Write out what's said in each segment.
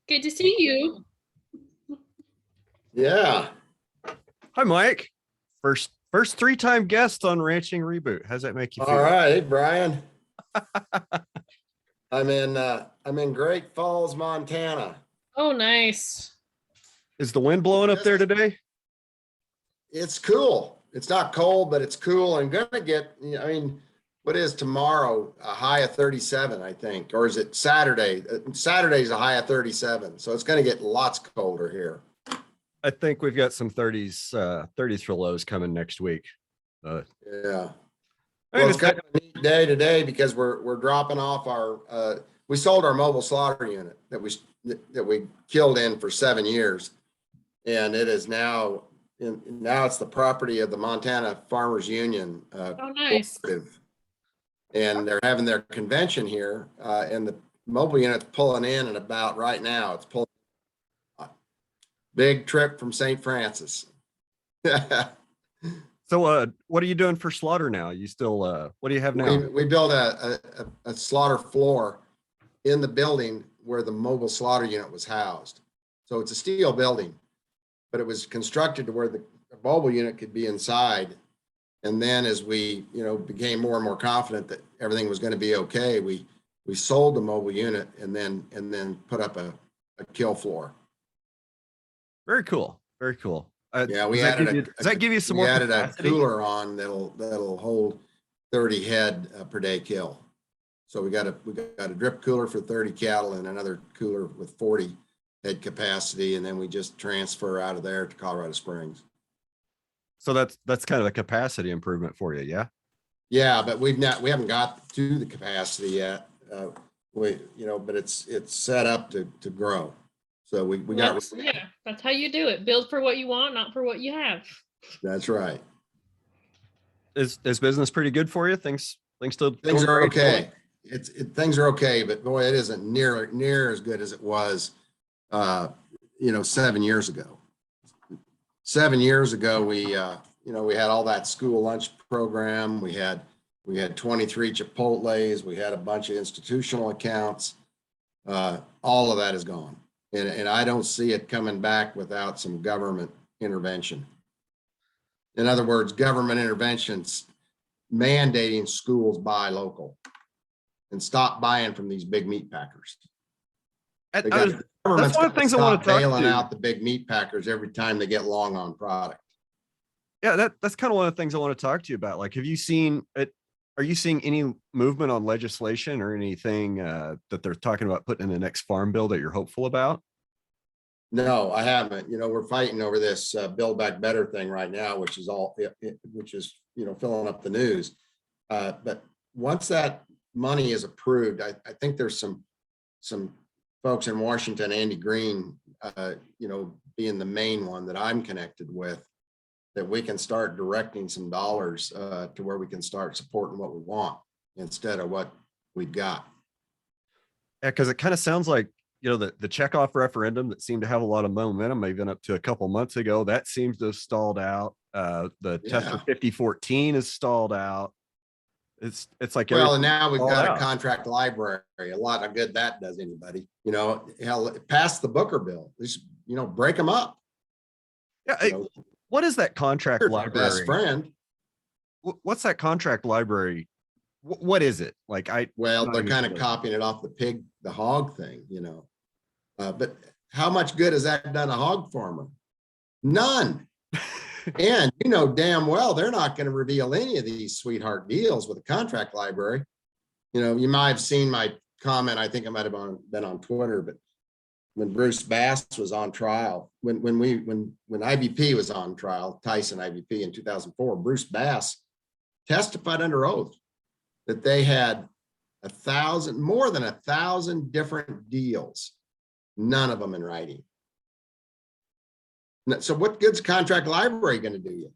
Good to see you. Yeah. Hi, Mike. First 3-time guest on Ranching Reboot. How's that make you feel? All right, hey, Brian. I'm in Great Falls, Montana. Oh, nice. Is the wind blowing up there today? It's cool. It's not cold, but it's cool. I'm gonna get, what is tomorrow? A high of 37, I think. Or is it Saturday? Saturday's a high of 37. So it's gonna get lots colder here. I think we've got some 30s for lows coming next week. Yeah. I Well, mean, it's kind of a neat day today because we're dropping off our we sold our mobile slaughter unit that we killed in for 7 years, and it is now it's the property of the Montana Farmers Union. Oh, nice. And they're having their convention here, and the mobile unit's pulling in at about right now. It's pulling. Big trip from St. Francis. So what are you doing for slaughter now? You still what do you have now? We built a slaughter floor in the building where the mobile slaughter unit was housed. So it's a steel building, but it was constructed to where the mobile unit could be inside. And then as we became more and more confident that everything was going to be okay, we sold the mobile unit and then put up a kill floor. Very cool. Very cool. Yeah, does that give you some more? We added capacity? a cooler on that'll hold 30 head per day kill. So we got a drip cooler for 30 cattle and another cooler with 40 head capacity, and then we just transfer out of there to Colorado Springs. So that's kind of a capacity improvement for you, yeah. Yeah, but we haven't got to the capacity yet. But it's set up to grow. So we got. Yeah, that's how you do it. Build for what you want, not for what you have. That's right. Is business pretty good for you? Things are okay. Things are okay, but boy, it isn't near as good as it was 7 years ago. 7 years ago, we had all that school lunch program. We had 23 Chipotles. We had a bunch of institutional accounts. All of that is gone. And I don't see it coming back without some government intervention. In other words, government interventions mandating schools buy local and stop buying from these big meat packers. That's one of the things I want to talk bailing out the big meat packers every time they get long on product. Yeah, that's kind of one of the things I want to talk to you about. Like, have you seen it? Are you seeing any movement on legislation or anything that they're talking about putting in the next farm bill that you're hopeful about? No, I haven't. We're fighting over this Build Back Better thing right now, which is filling up the news. But once that money is approved, I think there's some folks in Washington, Andy Green, being the main one that I'm connected with, that we can start directing some dollars to where we can start supporting what we want instead of what we've got. Yeah, because it kind of sounds like, the checkoff referendum that seemed to have a lot of momentum, even up to a couple months ago, that seems to have stalled out. The Tester 5014 is stalled out. It's like, well, and now we've got a contract library. A lot of good that does anybody. Hell, pass the Booker bill. Just break them up. Yeah. What is that contract library? Best friend. What's that contract library? What is it? Like they're kind of copying it off the hog thing, but how much good has that done a hog farmer? None. And damn well they're not going to reveal any of these sweetheart deals with a contract library. You might have seen my comment. I think I might have been on Twitter, but when Bruce Bass was on trial, when IBP was on trial, Tyson IBP in 2004, Bruce Bass testified under oath that they had more than 1,000 different deals, none of them in writing. So what good's contract library going to do you?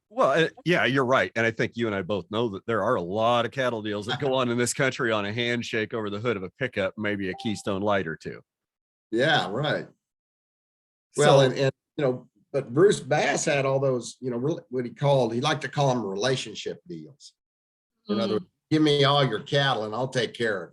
Well, yeah, you're right. And I think you and I both know that there are a lot of cattle deals that go on in this country on a handshake over the hood of a pickup, maybe a Keystone Light or two. Yeah, right. Well, but Bruce Bass had all those, what he liked to call them relationship deals. In other words, give me all your cattle and I'll take care of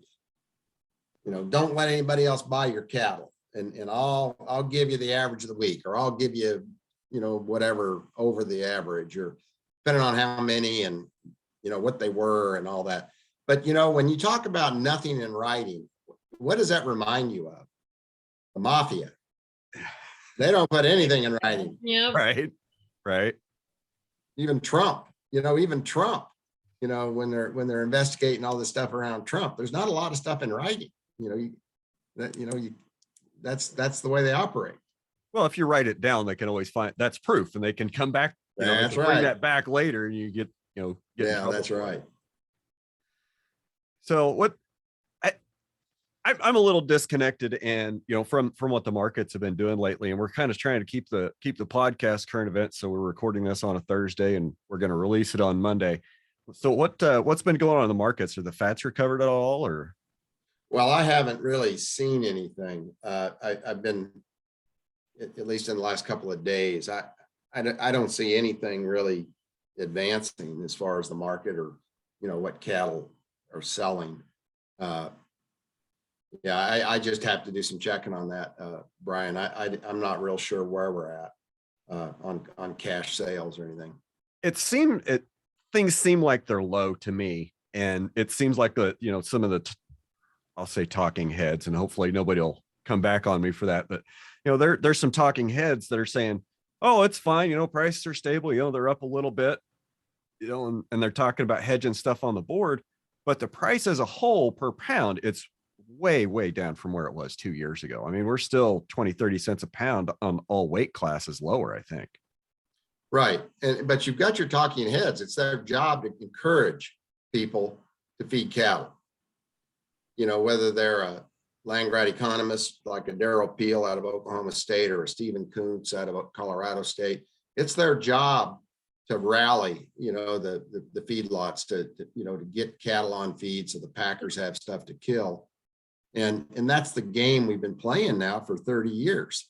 don't let anybody else buy your cattle, and I'll give you the average of the week, or I'll give you, whatever over the average, or depending on how many and, what they were and all that. But, when you talk about nothing in writing, what does that remind you of? The mafia. They don't put anything in writing. Yeah. Right. Even Trump, when they're investigating all this stuff around Trump, there's not a lot of stuff in writing. That's the way they operate. Well, if you write it down, they can always find that's proof, and they can come back. That's bring right. that back later, and you get in trouble. That's right. So what I'm a little disconnected, and from what the markets have been doing lately, and we're kind of trying to keep the podcast current events. So we're recording this on a Thursday, and we're going to release it on Monday. So what's been going on in the markets? Are the fats recovered at all, or? Well, I haven't really seen anything. I've been, at least in the last couple of days, I don't see anything really advancing as far as the market or, what cattle are selling. I just have to do some checking on that, Brian. I'm not real sure where we're at on cash sales or anything. Things seem like they're low to me, and it seems like some of the I'll say talking heads, and hopefully nobody will come back on me for that, but there's some talking heads that are saying, oh, it's fine, prices are stable, they're up a little bit, and they're talking about hedging stuff on the board, but the price as a whole per pound, it's way down from where it was 2 years ago. I mean, we're still 20-30 cents a pound on all weight classes lower, I think. Right. But you've got your talking heads. It's their job to encourage people to feed cattle. Whether they're a land grant economist like a Darrell Peel out of Oklahoma State or a Stephen Kuntz out of Colorado State, it's their job to rally, the feedlots to get cattle on feed so the packers have stuff to kill. And that's the game we've been playing now for 30 years.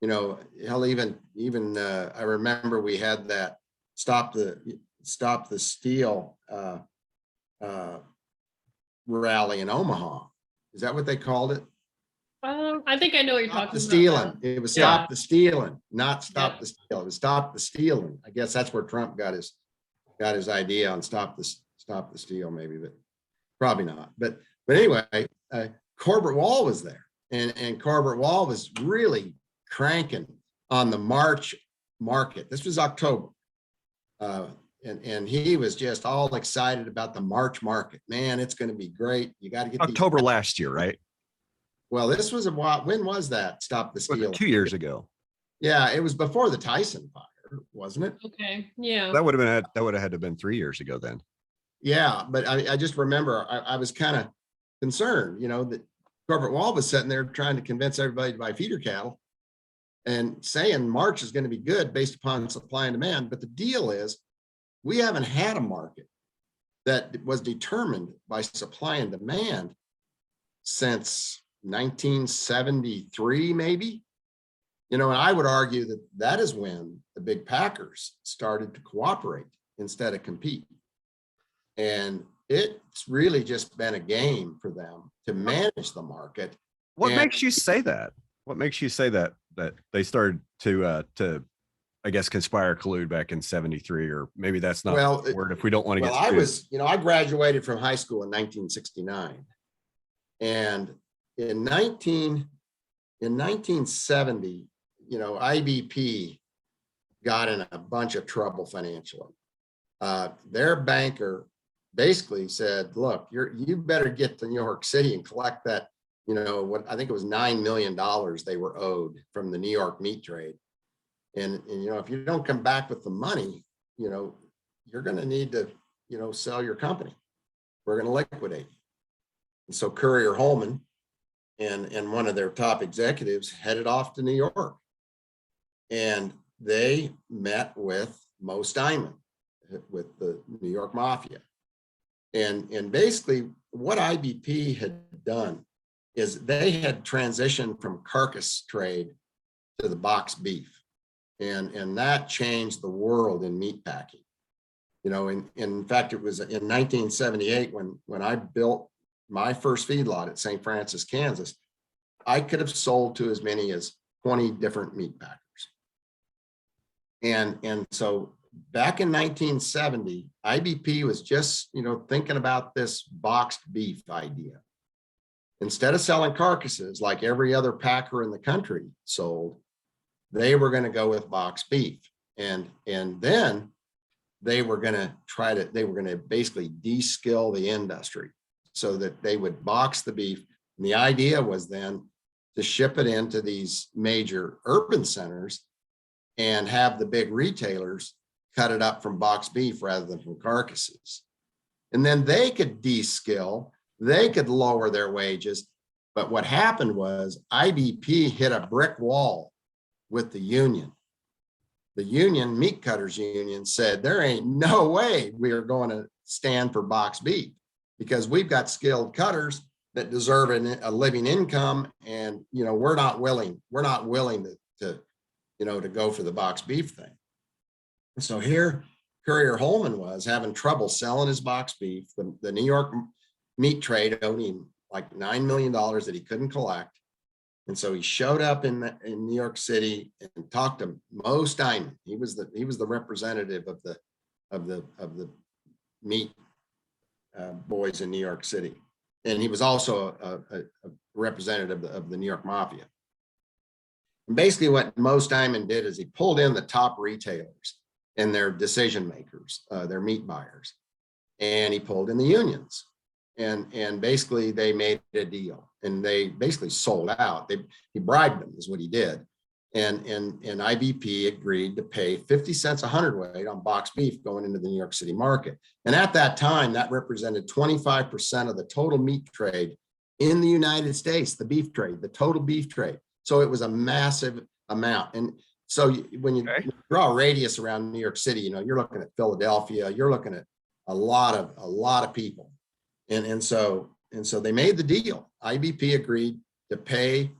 Hell, even I remember we had that stop the steal rally in Omaha. Is that what they called it? I think I know what you're Stop talking the about. stealing. It was stop Yeah. the stealing, not stop the steal. It was stop the stealing. I guess that's where Trump got his idea on stop the steal, maybe, but probably not. But anyway, Corbett Wall was there, and Corbett Wall was really cranking on the March market. This was October. And he was just all excited about the March market. Man, it's going to be great. You got to get October last year, right? Well, this was when was that? Stop the steal. 2 years ago. Yeah, it was before the Tyson fire, wasn't it? Okay. Yeah. That would have had to have been 3 years ago then. Yeah, but I just remember I was kind of concerned, that Corbett Wall was sitting there trying to convince everybody to buy feeder cattle and saying March is going to be good based upon supply and demand. But the deal is, we haven't had a market that was determined by supply and demand since 1973, maybe. And I would argue that is when the big packers started to cooperate instead of compete. And it's really just been a game for them to manage the market. What makes you say that? What makes you say that they started to I guess conspire, collude back in 73, or maybe that's not the word if we don't want to get sued. I graduated from high school in 1969. And in 1970, IBP got in a bunch of trouble financially. Their banker basically said, look, you better get to New York City and collect that, what I think it was $9 million they were owed from the New York meat trade. And if you don't come back with the money, you're going to need to, sell your company. We're going to liquidate you. And so Courier Holman and one of their top executives headed off to New York. And they met with Mo Steinman, with the New York Mafia. And basically what IBP had done is they had transitioned from carcass trade to the box beef. And that changed the world in meat packing. In fact, it was in 1978 when I built my first feedlot at St. Francis, Kansas, I could have sold to as many as 20 different meat packers. And so back in 1970, IBP was just, thinking about this boxed beef idea. Instead of selling carcasses like every other packer in the country sold, they were going to go with boxed beef. And then they were going to basically de-skill the industry so that they would box the beef. And the idea was then to ship it into these major urban centers and have the big retailers cut it up from boxed beef rather than from carcasses. And then they could de-skill, they could lower their wages. But what happened was IBP hit a brick wall with the union. The union, Meat Cutters Union, said there ain't no way we are going to stand for boxed beef because we've got skilled cutters that deserve a living income, and we're not willing to go for the boxed beef thing. So here Courier Holman was having trouble selling his boxed beef. The New York meat trade owed him like $9 million that he couldn't collect. And so he showed up in New York City and talked to Mo Steinman. He was the representative of the meat boys in New York City. And he was also a representative of the New York Mafia. And basically what Mo Steinman did is he pulled in the top retailers and their decision makers, their meat buyers, and he pulled in the unions. And basically they made a deal and they basically sold out. He bribed them is what he did. And IBP agreed to pay 50 cents a hundredweight on boxed beef going into the New York City market. And at that time, that represented 25% of the total meat trade in the United States, the beef trade, the total beef trade. So it was a massive amount. And so when you draw a radius around New York City, you're looking at Philadelphia, you're looking at a lot of people. And so they made the deal. IBP agreed to pay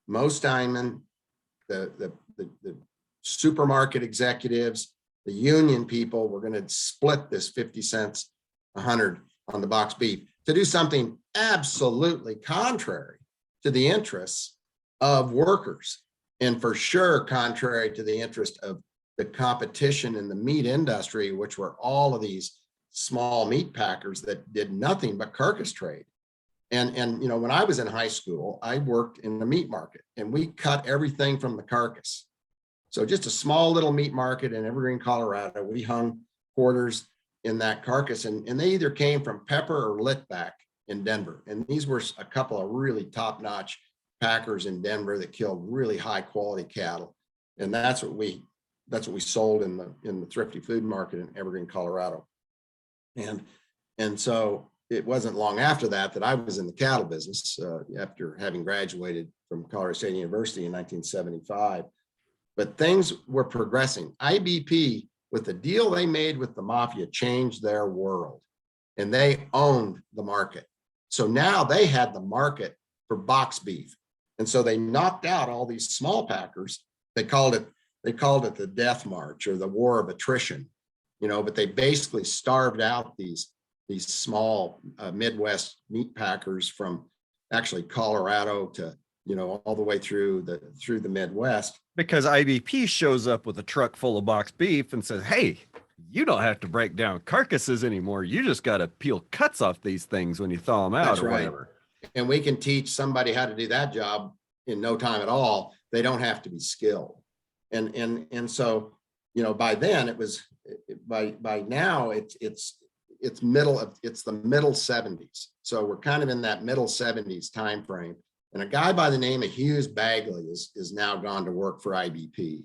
Mo Steinman, the supermarket executives, the union people were going to split this 50 cents a hundred on the boxed beef to do something absolutely contrary to the interests of workers, and for sure contrary to the interest of the competition in the meat industry, which were all of these small meat packers that did nothing but carcass trade. And when I was in high school, I worked in the meat market and we cut everything from the carcass. So just a small little meat market in Evergreen, Colorado, we hung quarters in that carcass, and they either came from Pepper or Litback in Denver. And these were a couple of really top-notch packers in Denver that killed really high quality cattle. And that's what we sold in the thrifty food market in Evergreen, Colorado. And so it wasn't long after that I was in the cattle business after having graduated from Colorado State University in 1975. But things were progressing. IBP, with the deal they made with the mafia, changed their world, and they owned the market. So now they had the market for box beef. And so they knocked out all these small packers. They called it the death march or the war of attrition. But they basically starved out these small Midwest meat packers from actually Colorado to, all the way through the Midwest. Because IBP shows up with a truck full of boxed beef and says, hey, you don't have to break down carcasses anymore. You just got to peel cuts off these things when you thaw them out. That's or whatever. And we can teach somebody how to do that job in no time at all. They don't have to be skilled. And so, by then it was, by now it's the middle 70s. So we're kind of in that middle 70s time frame. And a guy by the name of Hughes Bagley is now gone to work for IBP.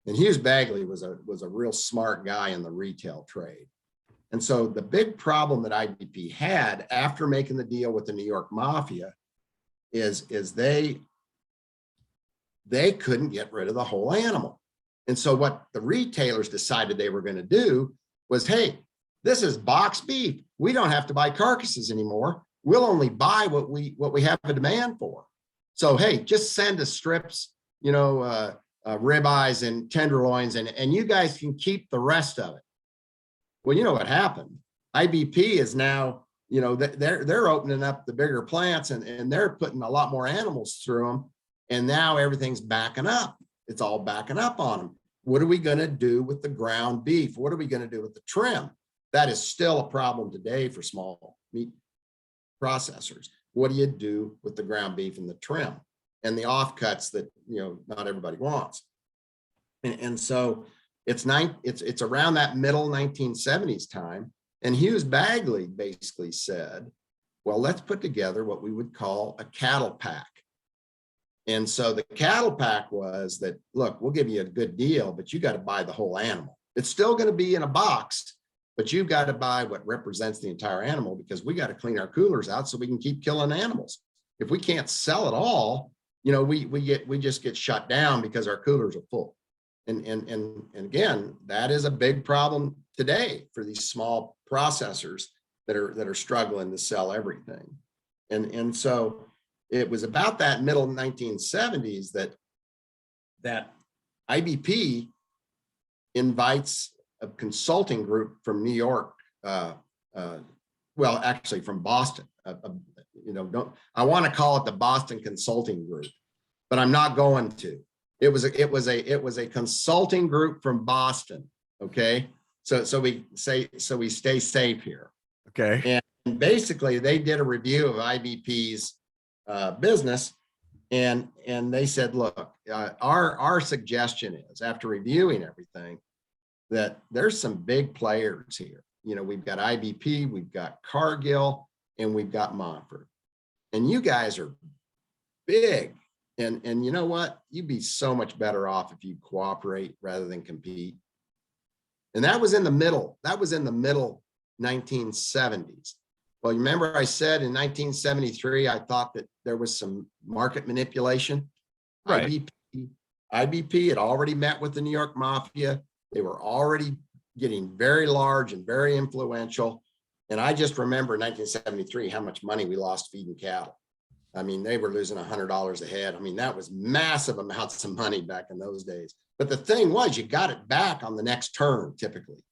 And Hughes Bagley was a real smart guy in the retail trade. And so the big problem that IBP had after making the deal with the New York Mafia is they couldn't get rid of the whole animal. And so what the retailers decided they were going to do was, hey, this is boxed beef. We don't have to buy carcasses anymore. We'll only buy what we have a demand for. So, hey, just send us strips, ribeyes and tenderloins, and you guys can keep the rest of it. Well, you know what happened? IBP is now they're opening up the bigger plants and they're putting a lot more animals through them. And now everything's backing up. It's all backing up on them. What are we going to do with the ground beef? What are we going to do with the trim? That is still a problem today for small meat processors. What do you do with the ground beef and the trim and the offcuts that, not everybody wants? And so it's around that middle 1970s time. And Hughes Bagley basically said, well, let's put together what we would call a cattle pack. And so the cattle pack was that, look, we'll give you a good deal, but you got to buy the whole animal. It's still going to be in a box, but you've got to buy what represents the entire animal, because we got to clean our coolers out so we can keep killing animals. If we can't sell it all, we just get shut down because our coolers are full. And again, that is a big problem today for these small processors that are struggling to sell everything. And so it was about that middle 1970s that IBP invites a consulting group from New York, well, actually from Boston. I want to call it the Boston Consulting Group, but I'm not going to. It was a consulting group from Boston. Okay, so we stay safe here. Okay, and basically they did a review of IBP's business, and they said, look, our suggestion is, after reviewing everything, that there's some big players here. We've got IBP, we've got Cargill, and we've got Montford, and you guys are big. And you know what? You'd be so much better off if you cooperate rather than compete. And that was in the middle 1970s. Well, you remember I said in 1973, I thought that there was some market manipulation. right. IBP had already met with the New York Mafia. They were already getting very large and very influential. And I just remember in 1973, how much money we lost feeding cattle. I mean, they were losing $100 a head. I mean, that was massive amounts of money back in those days. But the thing was, you got it back on the next turn, typically.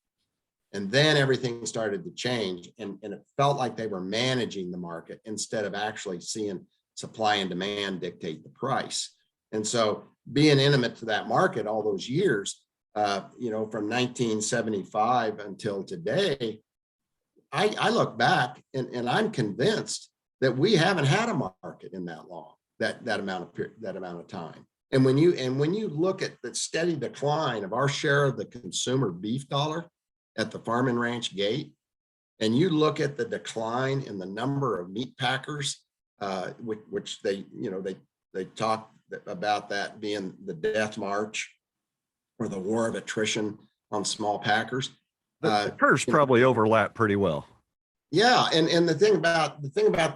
And then everything started to change, and it felt like they were managing the market instead of actually seeing supply and demand dictate the price. And so being intimate to that market all those years, from 1975 until today, I look back and I'm convinced that we haven't had a market in that long, that amount of time. And when you look at the steady decline of our share of the consumer beef dollar at the farm and ranch gate, and you look at the decline in the number of meat packers, which they talk about that being the death march or the war of attrition on small packers. The curves probably overlap pretty well. Yeah, and the thing about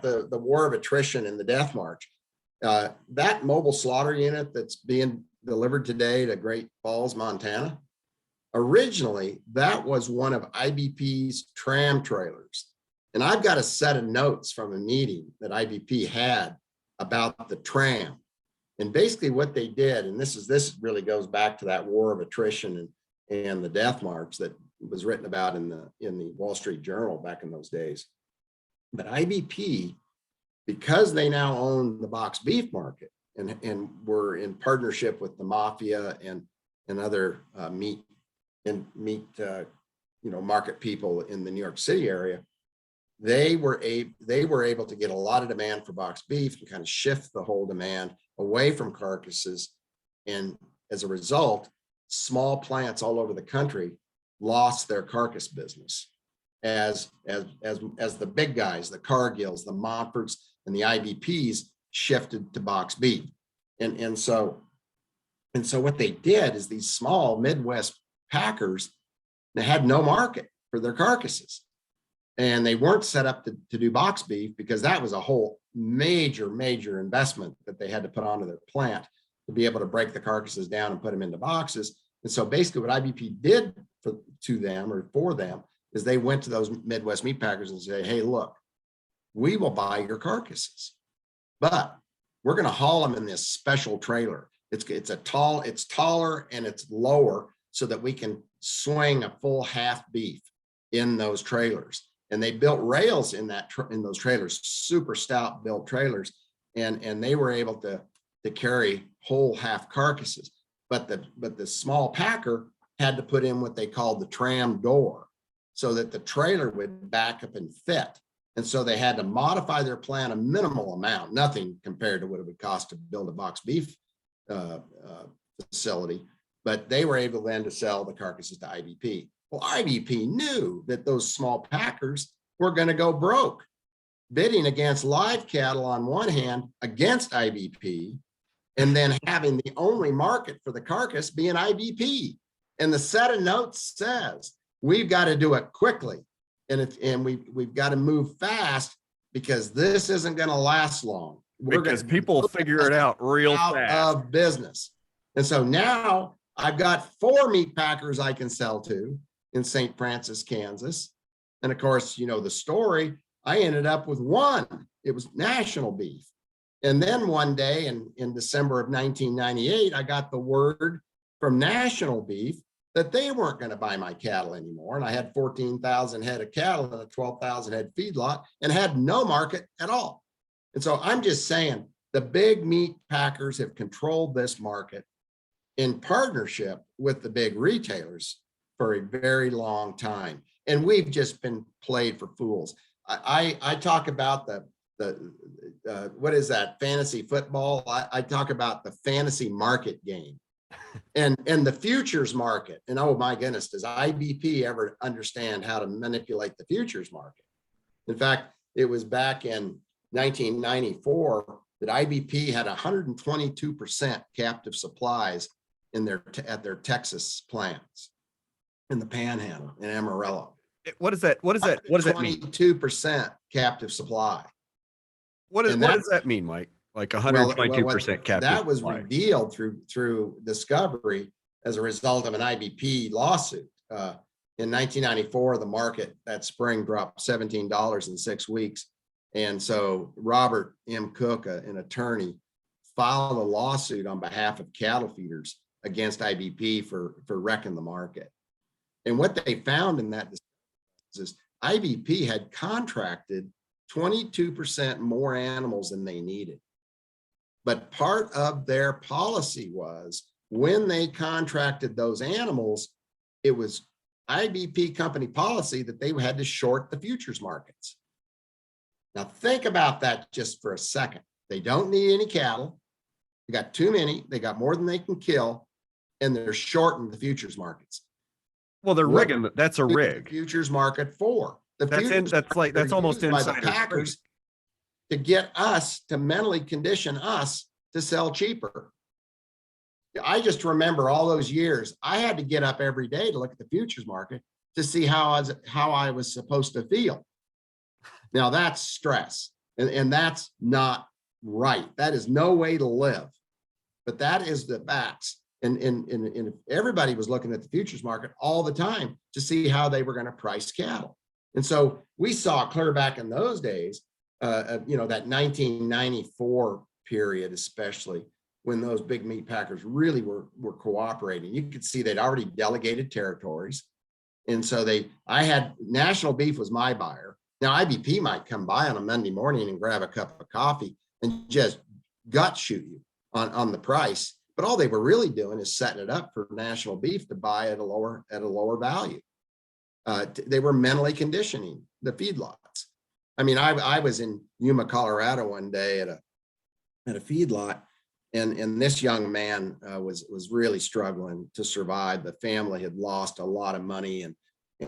the war of attrition and the death march, that mobile slaughter unit that's being delivered today to Great Falls, Montana, originally that was one of IBP's tram trailers. And I've got a set of notes from a meeting that IBP had about the tram. And basically what they did, and this really goes back to that war of attrition and the death march that was written about in the Wall Street Journal back in those days. But IBP, because they now own the boxed beef market and were in partnership with the mafia and other meat market people in the New York City area, they were able to get a lot of demand for boxed beef and kind of shift the whole demand away from carcasses. And as a result, small plants all over the country lost their carcass business as the big guys, the Cargills, the Montfords, and the IBPs shifted to boxed beef. And so what they did is these small Midwest packers, they had no market for their carcasses. And they weren't set up to do box beef because that was a whole major investment that they had to put onto their plant to be able to break the carcasses down and put them into boxes. And so basically what IBP did for them is they went to those Midwest meat packers and say, hey, look, we will buy your carcasses, but we're going to haul them in this special trailer. It's taller and it's lower so that we can swing a full half beef in those trailers. and they built rails in in those trailers, super stout built trailers, and they were able to carry whole half carcasses. But the small packer had to put in what they called the tram door, so that the trailer would back up and fit. And so they had to modify their plan a minimal amount, nothing compared to what it would cost to build a box beef facility. But they were able then to sell the carcasses to IBP. Well, IBP knew that those small packers were going to go broke, bidding against live cattle on one hand against IBP, and then having the only market for the carcass being IBP. And the set of notes says, we've got to do it quickly. And we've got to move fast, because this isn't going to last long. Because people figure it out real fast. Of business. And so now I've got 4 meat packers I can sell to in St. Francis, Kansas. And of course, you know the story. I ended up with 1. It was National Beef. And then one day in December of 1998, I got the word from National Beef that they weren't going to buy my cattle anymore. And I had 14,000 head of cattle and a 12,000 head feedlot and had no market at all. And so I'm just saying, the big meat packers have controlled this market in partnership with the big retailers for a very long time. And we've just been played for fools. I talk about what is that, fantasy football? I talk about the fantasy market game and the futures market. And oh my goodness, does IBP ever understand how to manipulate the futures market? In fact, it was back in 1994 that IBP had 122% captive supplies at their Texas plants in the Panhandle in Amarillo. What does that mean? 22% captive supply. What does that mean, Mike? Like 122% captive. That was supply. revealed through discovery as a result of an IBP lawsuit. In 1994, the market that spring dropped $17 in 6 weeks. And so Robert M. Cook, an attorney, filed a lawsuit on behalf of cattle feeders against IBP for wrecking the market. And what they found in that is IBP had contracted 22% more animals than they needed. But part of their policy was, when they contracted those animals, it was IBP company policy that they had to short the futures markets. Now think about that just for a second. They don't need any cattle. They got too many. They got more than they can kill, and they're shorting the futures markets. Well, they're rigging. That's a rig. The futures market for that's almost inside the packers to get us to mentally condition us to sell cheaper. I just remember all those years. I had to get up every day to look at the futures market to see how I was supposed to feel. Now that's stress, and that's not right. That is no way to live. But that is the facts. And everybody was looking at the futures market all the time to see how they were going to price cattle. And so we saw clear back in those days, that 1994 period, especially when those big meat packers really were cooperating. You could see they'd already delegated territories. And so I had National Beef was my buyer. Now IBP might come by on a Monday morning and grab a cup of coffee and just gut shoot you on the price. But all they were really doing is setting it up for National Beef to buy at a lower value. They were mentally conditioning the feedlots. I mean, I was in Yuma, Colorado one day at a feedlot, and this young man was really struggling to survive. The family had lost a lot of money,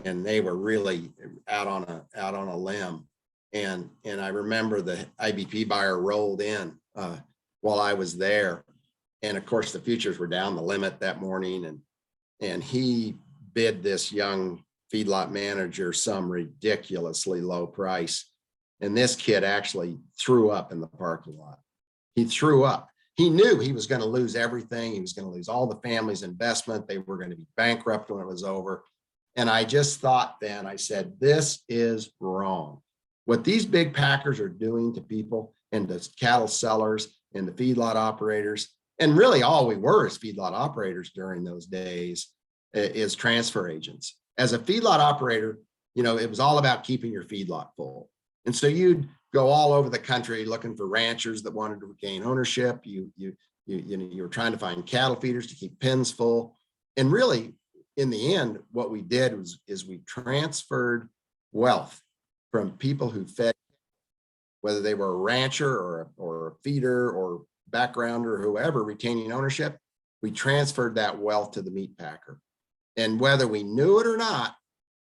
and they were really out on a limb. And I remember the IBP buyer rolled in while I was there. And of course, the futures were down the limit that morning, and he bid this young feedlot manager some ridiculously low price. And this kid actually threw up in the parking lot. He threw up. He knew he was going to lose everything. He was going to lose all the family's investment. They were going to be bankrupt when it was over. And I just thought then, I said, this is wrong. What these big packers are doing to people and to cattle sellers and the feedlot operators, and really all we were as feedlot operators during those days, is transfer agents. As a feedlot operator, it was all about keeping your feedlot full. And so you'd go all over the country looking for ranchers that wanted to regain ownership. You were trying to find cattle feeders to keep pens full. And really, in the end, what we did is we transferred wealth from people who fed, whether they were a rancher or a feeder or backgrounder or whoever retaining ownership, we transferred that wealth to the meat packer. And whether we knew it or not,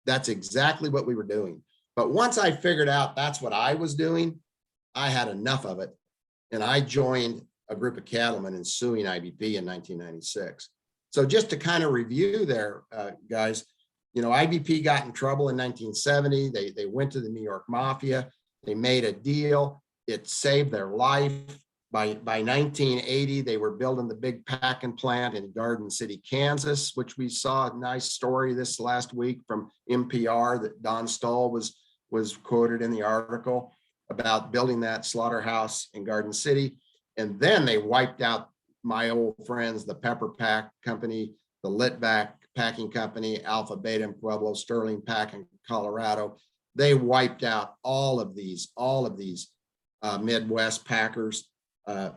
that's exactly what we were doing. But once I figured out that's what I was doing, I had enough of it. And I joined a group of cattlemen in suing IBP in 1996. So just to kind of review there, guys, IBP got in trouble in 1970. They went to the New York Mafia. They made a deal. It saved their life. By 1980, they were building the big packing plant in Garden City, Kansas, which we saw a nice story this last week from NPR that Don Stoll was quoted in the article about building that slaughterhouse in Garden City. And then they wiped out my old friends, the Pepper Pack Company, the Litvack Packing Company, Alpha Beta in Pueblo, Sterling Pack in Colorado. They wiped out all of these Midwest packers. And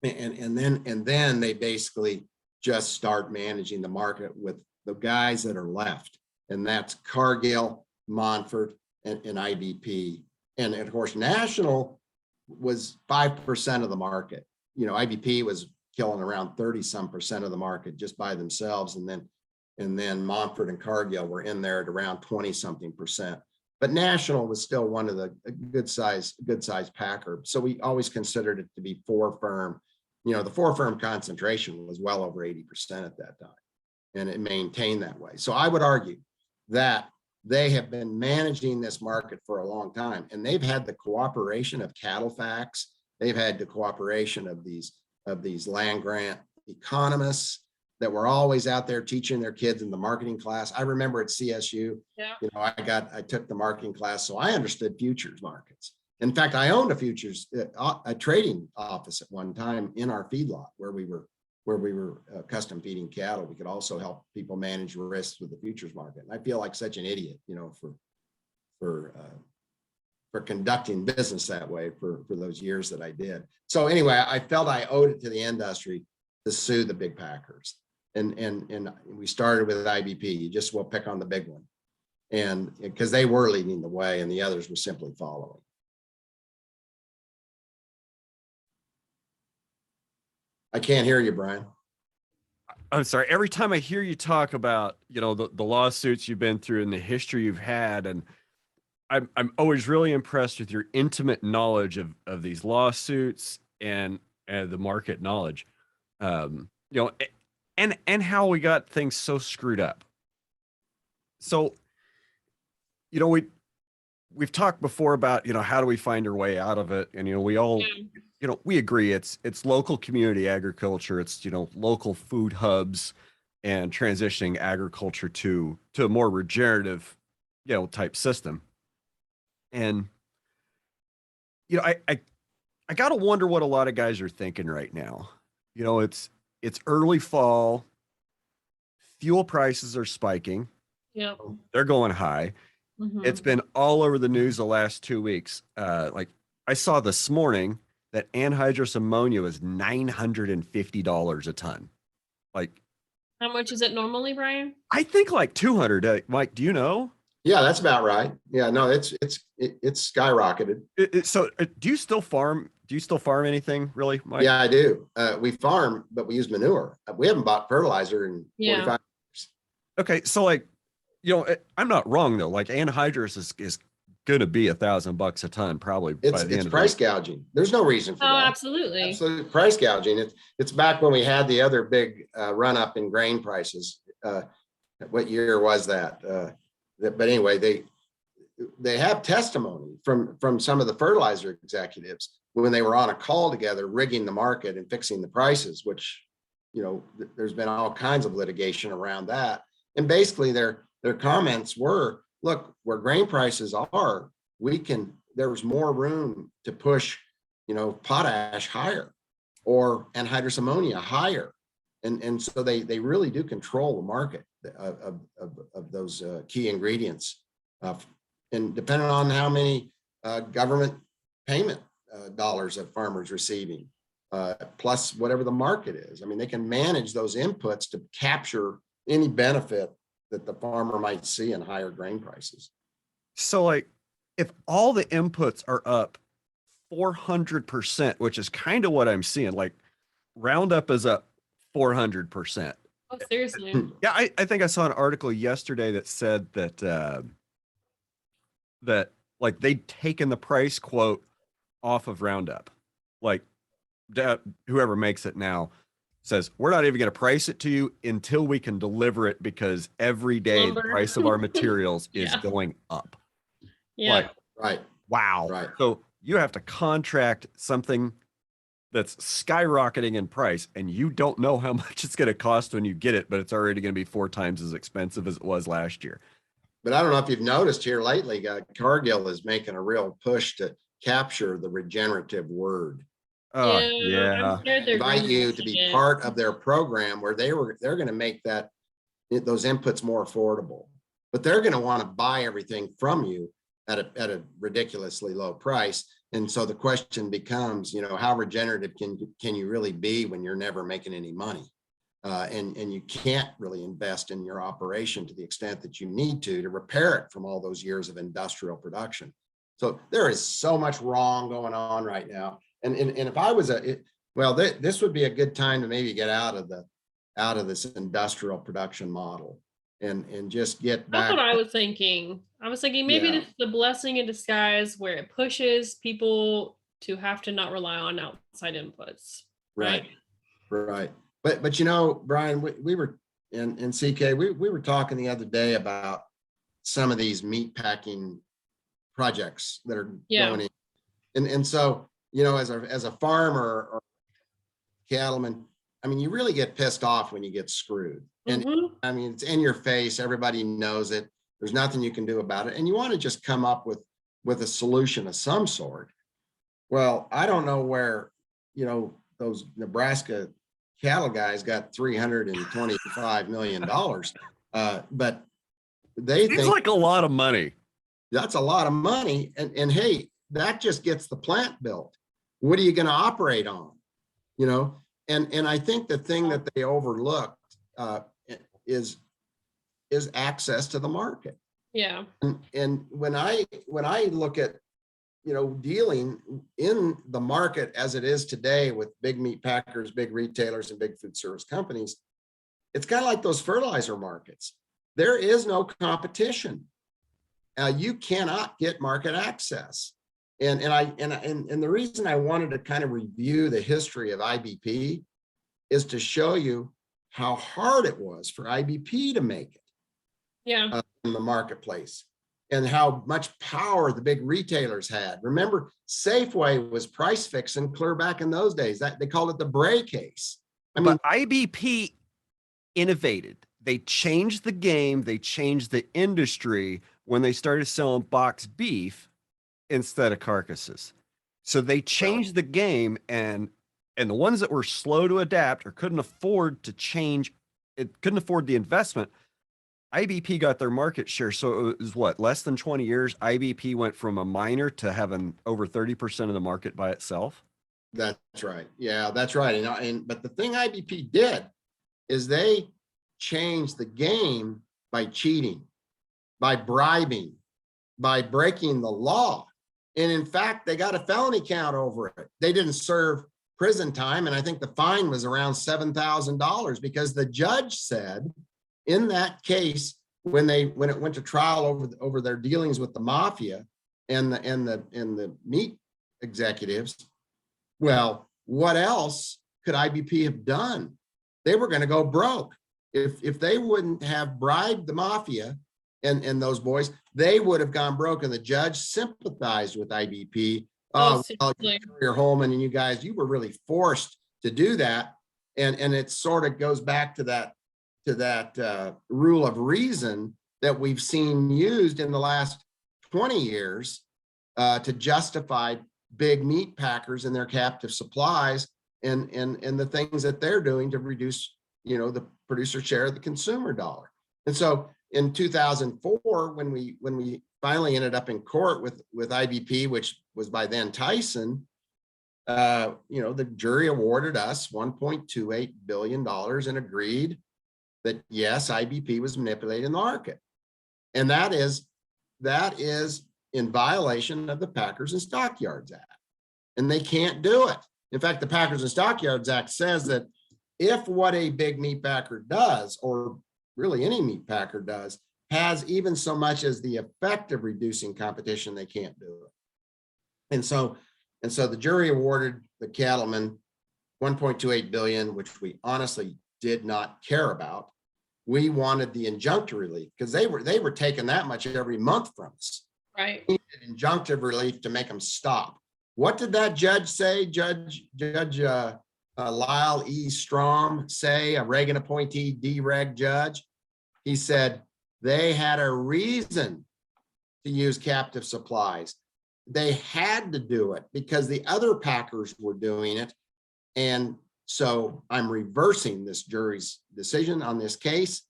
then they basically just start managing the market with the guys that are left. And that's Cargill, Montfort, and IBP. And of course, National was 5% of the market. IBP was killing around 30-some% of the market just by themselves. And then Montfort and Cargill were in there at around 20-something%. But National was still one of the good size packer. So we always considered it to be four firm. The four firm concentration was well over 80% at that time. And it maintained that way. So I would argue that they have been managing this market for a long time. And they've had the cooperation of cattle facts. They've had the cooperation of these land grant economists that were always out there teaching their kids in the marketing class. I remember at CSU, I took the marketing class, so I understood futures markets. In fact, I owned a trading office at one time in our feedlot where we were custom feeding cattle. We could also help people manage risks with the futures market. And I feel like such an idiot, for conducting business that way for those years that I did. So anyway, I felt I owed it to the industry to sue the big packers. And we started with IBP. We'll pick on the big one. And because they were leading the way and the others were simply following. I can't hear you, Brian. I'm sorry. Every time I hear you talk about, the lawsuits you've been through and the history you've had, and I'm always really impressed with your intimate knowledge of these lawsuits and the market knowledge. And how we got things so screwed up. So, we've talked before about, how do we find our way out of it? And, we all, we agree it's local community agriculture. It's, local food hubs and transitioning agriculture to a more regenerative, type system. And, I got to wonder what a lot of guys are thinking right now. It's early fall. Fuel prices are spiking. Yep. They're going high. Mm-hmm. It's been all over the news the last 2 weeks. Like I saw this morning that anhydrous ammonia was $950 a ton. Like, how much is it normally, Brian? I think like 200. Mike, do you know? Yeah, that's about right. Yeah, no, it's skyrocketed. So do you still farm? Do you still farm anything really, Mike? Yeah, I do. We farm, but we use manure. We haven't bought fertilizer in 45 years. Okay. So like, I'm not wrong though. Like anhydrous is going to be $1,000 a ton, probably. It's price gouging. There's no reason for that. Absolutely. Absolutely price gouging. It's back when we had the other big run up in grain prices. What year was that? But anyway, they have testimony from some of the fertilizer executives when they were on a call together, rigging the market and fixing the prices, which, there's been all kinds of litigation around that. And basically their comments were, look, where grain prices are, there's more room to push, potash higher or anhydrous ammonia higher. And so they really do control the market of those key ingredients And depending on how many government payment dollars that farmers receiving, plus whatever the market is. I mean, they can manage those inputs to capture any benefit that the farmer might see in higher grain prices. So like if all the inputs are up 400%, which is kind of what I'm seeing, like Roundup is up 400%. Oh, seriously. Yeah, I think I saw an article yesterday that said that that like they'd taken the price quote off of Roundup. Like whoever makes it now says, we're not even going to price it to you until we can deliver it because every day the price of our materials is going up. Yeah. Like, Right. wow. Right. So you have to contract something that's skyrocketing in price and you don't know how much it's going to cost when you get it, but it's already going to be 4 times as expensive as it was last year. But I don't know if you've noticed here lately, Cargill is making a real push to capture the regenerative word. Oh, I'm scared they're Invite you to be it. part of their program where they're going to make those inputs more affordable, but they're going to want to buy everything from you at a ridiculously low price. And so the question becomes, how regenerative can you really be when you're never making any money? And you can't really invest in your operation to the extent that you need to repair it from all those years of industrial production. So there is so much wrong going on right now. And if I was this would be a good time to maybe get out of this industrial production model and just get back. That's what I was thinking. I was thinking maybe this is the blessing in disguise where it pushes people to have to not rely on outside inputs. Right. But Brian, we were in CK, we were talking the other day about some of these meat packing projects that are going in. And so, as a farmer or cattleman, I mean, you really get pissed off when you get screwed. And I mean, it's in your face. Everybody knows it. There's nothing you can do about it. And you want to just come up with a solution of some sort. Well, I don't know where, those Nebraska cattle guys got $325 million. But they think like a lot of money. That's a lot of money. And hey, that just gets the plant built. What are you going to operate on? And I think the thing that they overlooked is access to the market. Yeah. And when I look at, dealing in the market as it is today with big meat packers, big retailers, and big food service companies, it's kind of like those fertilizer markets. There is no competition. You cannot get market access. And the reason I wanted to kind of review the history of IBP is to show you how hard it was for IBP to make it in the marketplace and how much power the big retailers had. Remember, Safeway was price fixing clear back in those days. That they called it the Bray case. But IBP innovated. They changed the game. They changed the industry when they started selling boxed beef instead of carcasses. So they changed the game, and the ones that were slow to adapt or couldn't afford to change, couldn't afford the investment, IBP got their market share. So it was less than 20 years, IBP went from a minor to having over 30% of the market by itself. That's right. Yeah, that's right. But the thing IBP did is they changed the game by cheating, by bribing, by breaking the law. And in fact, they got a felony count over it. They didn't serve prison time. And I think the fine was around $7,000 because the judge said in that case, when it went to trial over their dealings with the mafia and the meat executives, well, what else could IBP have done? They were going to go broke. If they wouldn't have bribed the mafia and those boys, they would have gone broke. And the judge sympathized with IBP. Carrier Holman and you guys, you were really forced to do that. And it sort of goes back to that rule of reason that we've seen used in the last 20 years to justify big meat packers and their captive supplies and the things that they're doing to reduce, the producer share of the consumer dollar. And so in 2004, when we finally ended up in court with IBP, which was by then Tyson. The jury awarded us $1.28 billion and agreed that yes, IBP was manipulating the market. And that is in violation of the Packers and Stockyards Act. And they can't do it. In fact, the Packers and Stockyards Act says that if what a big meat packer does, or really any meat packer does, has even so much as the effect of reducing competition, they can't do it. And so the jury awarded the cattlemen $1.28 billion, which we honestly did not care about. We wanted the injunctive relief because they were taking that much every month from us. Right. We needed injunctive relief to make them stop. What did that judge say? Judge Lyle E. Strom say, a Reagan appointee dereg judge? He said they had a reason to use captive supplies. They had to do it because the other packers were doing it. And so I'm reversing this jury's decision on this case,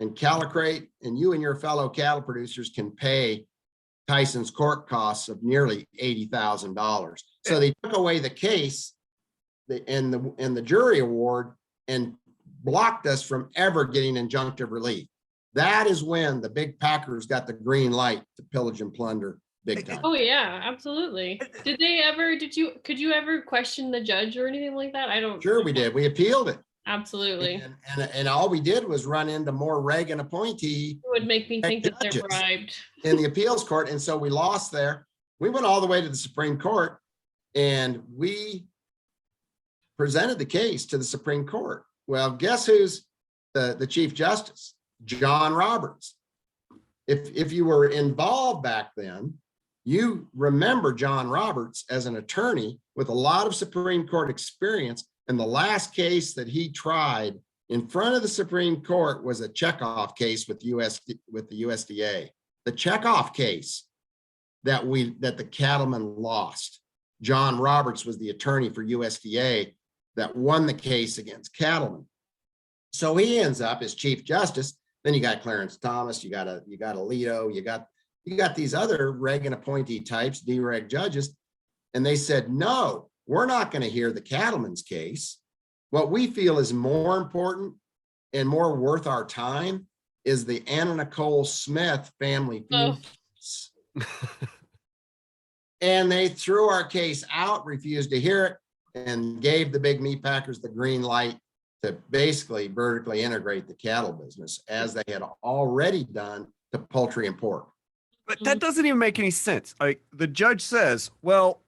and Calacrate and you and your fellow cattle producers can pay Tyson's court costs of nearly $80,000. So they took away the case and the jury award and blocked us from ever getting injunctive relief. That is when the big packers got the green light to pillage and plunder big time. Oh yeah, absolutely. Could you ever question the judge or anything like that? I don't. Sure, we did. We appealed it. Absolutely. And all we did was run into more Reagan appointee. It would make me think that they're bribed. In the appeals court. And so we lost there. We went all the way to the Supreme Court and we presented the case to the Supreme Court. Well, guess who's the Chief Justice? John Roberts. If you were involved back then, you remember John Roberts as an attorney with a lot of Supreme Court experience. And the last case that he tried in front of the Supreme Court was a checkoff case with the USDA. The checkoff case that the cattlemen lost. John Roberts was the attorney for USDA that won the case against cattlemen. So he ends up as Chief Justice. Then you got Clarence Thomas, you got Alito, you got these other Reagan appointee types, dereg judges, and they said, no, we're not going to hear the cattleman's case. What we feel is more important and more worth our time is the Anna Nicole Smith family feud case. And they threw our case out, refused to hear it, and gave the big meat packers the green light to basically vertically integrate the cattle business as they had already done to poultry and pork. But that doesn't even make any sense. Like the judge says, well,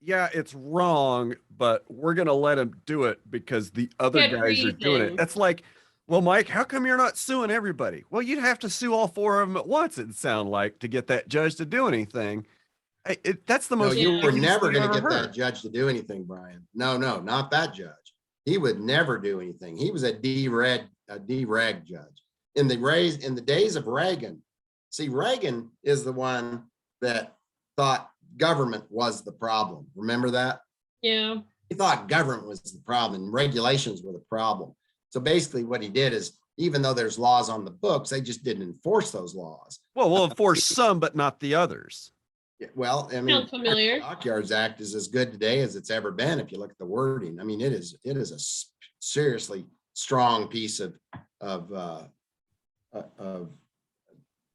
yeah, it's wrong, but we're going to let him do it because the other guys are doing it. That's like, well, Mike, how come you're not suing everybody? Well, you'd have to sue all four of them at once, it'd sound like, to get that judge to do anything. That's the most. No, you were never going to get that judge to do anything, Brian. No, not that judge. He would never do anything. He was a dereg judge. In the days of Reagan, see, Reagan is the one that thought government was the problem. Remember that? Yeah. He thought government was the problem and regulations were the problem. So basically what he did is, even though there's laws on the books, they just didn't enforce those laws. Well, we'll enforce some, but not the others. Well, I mean, familiar. The Stockyards Act is as good today as it's ever been. If you look at the wording, I mean, it is a seriously strong piece of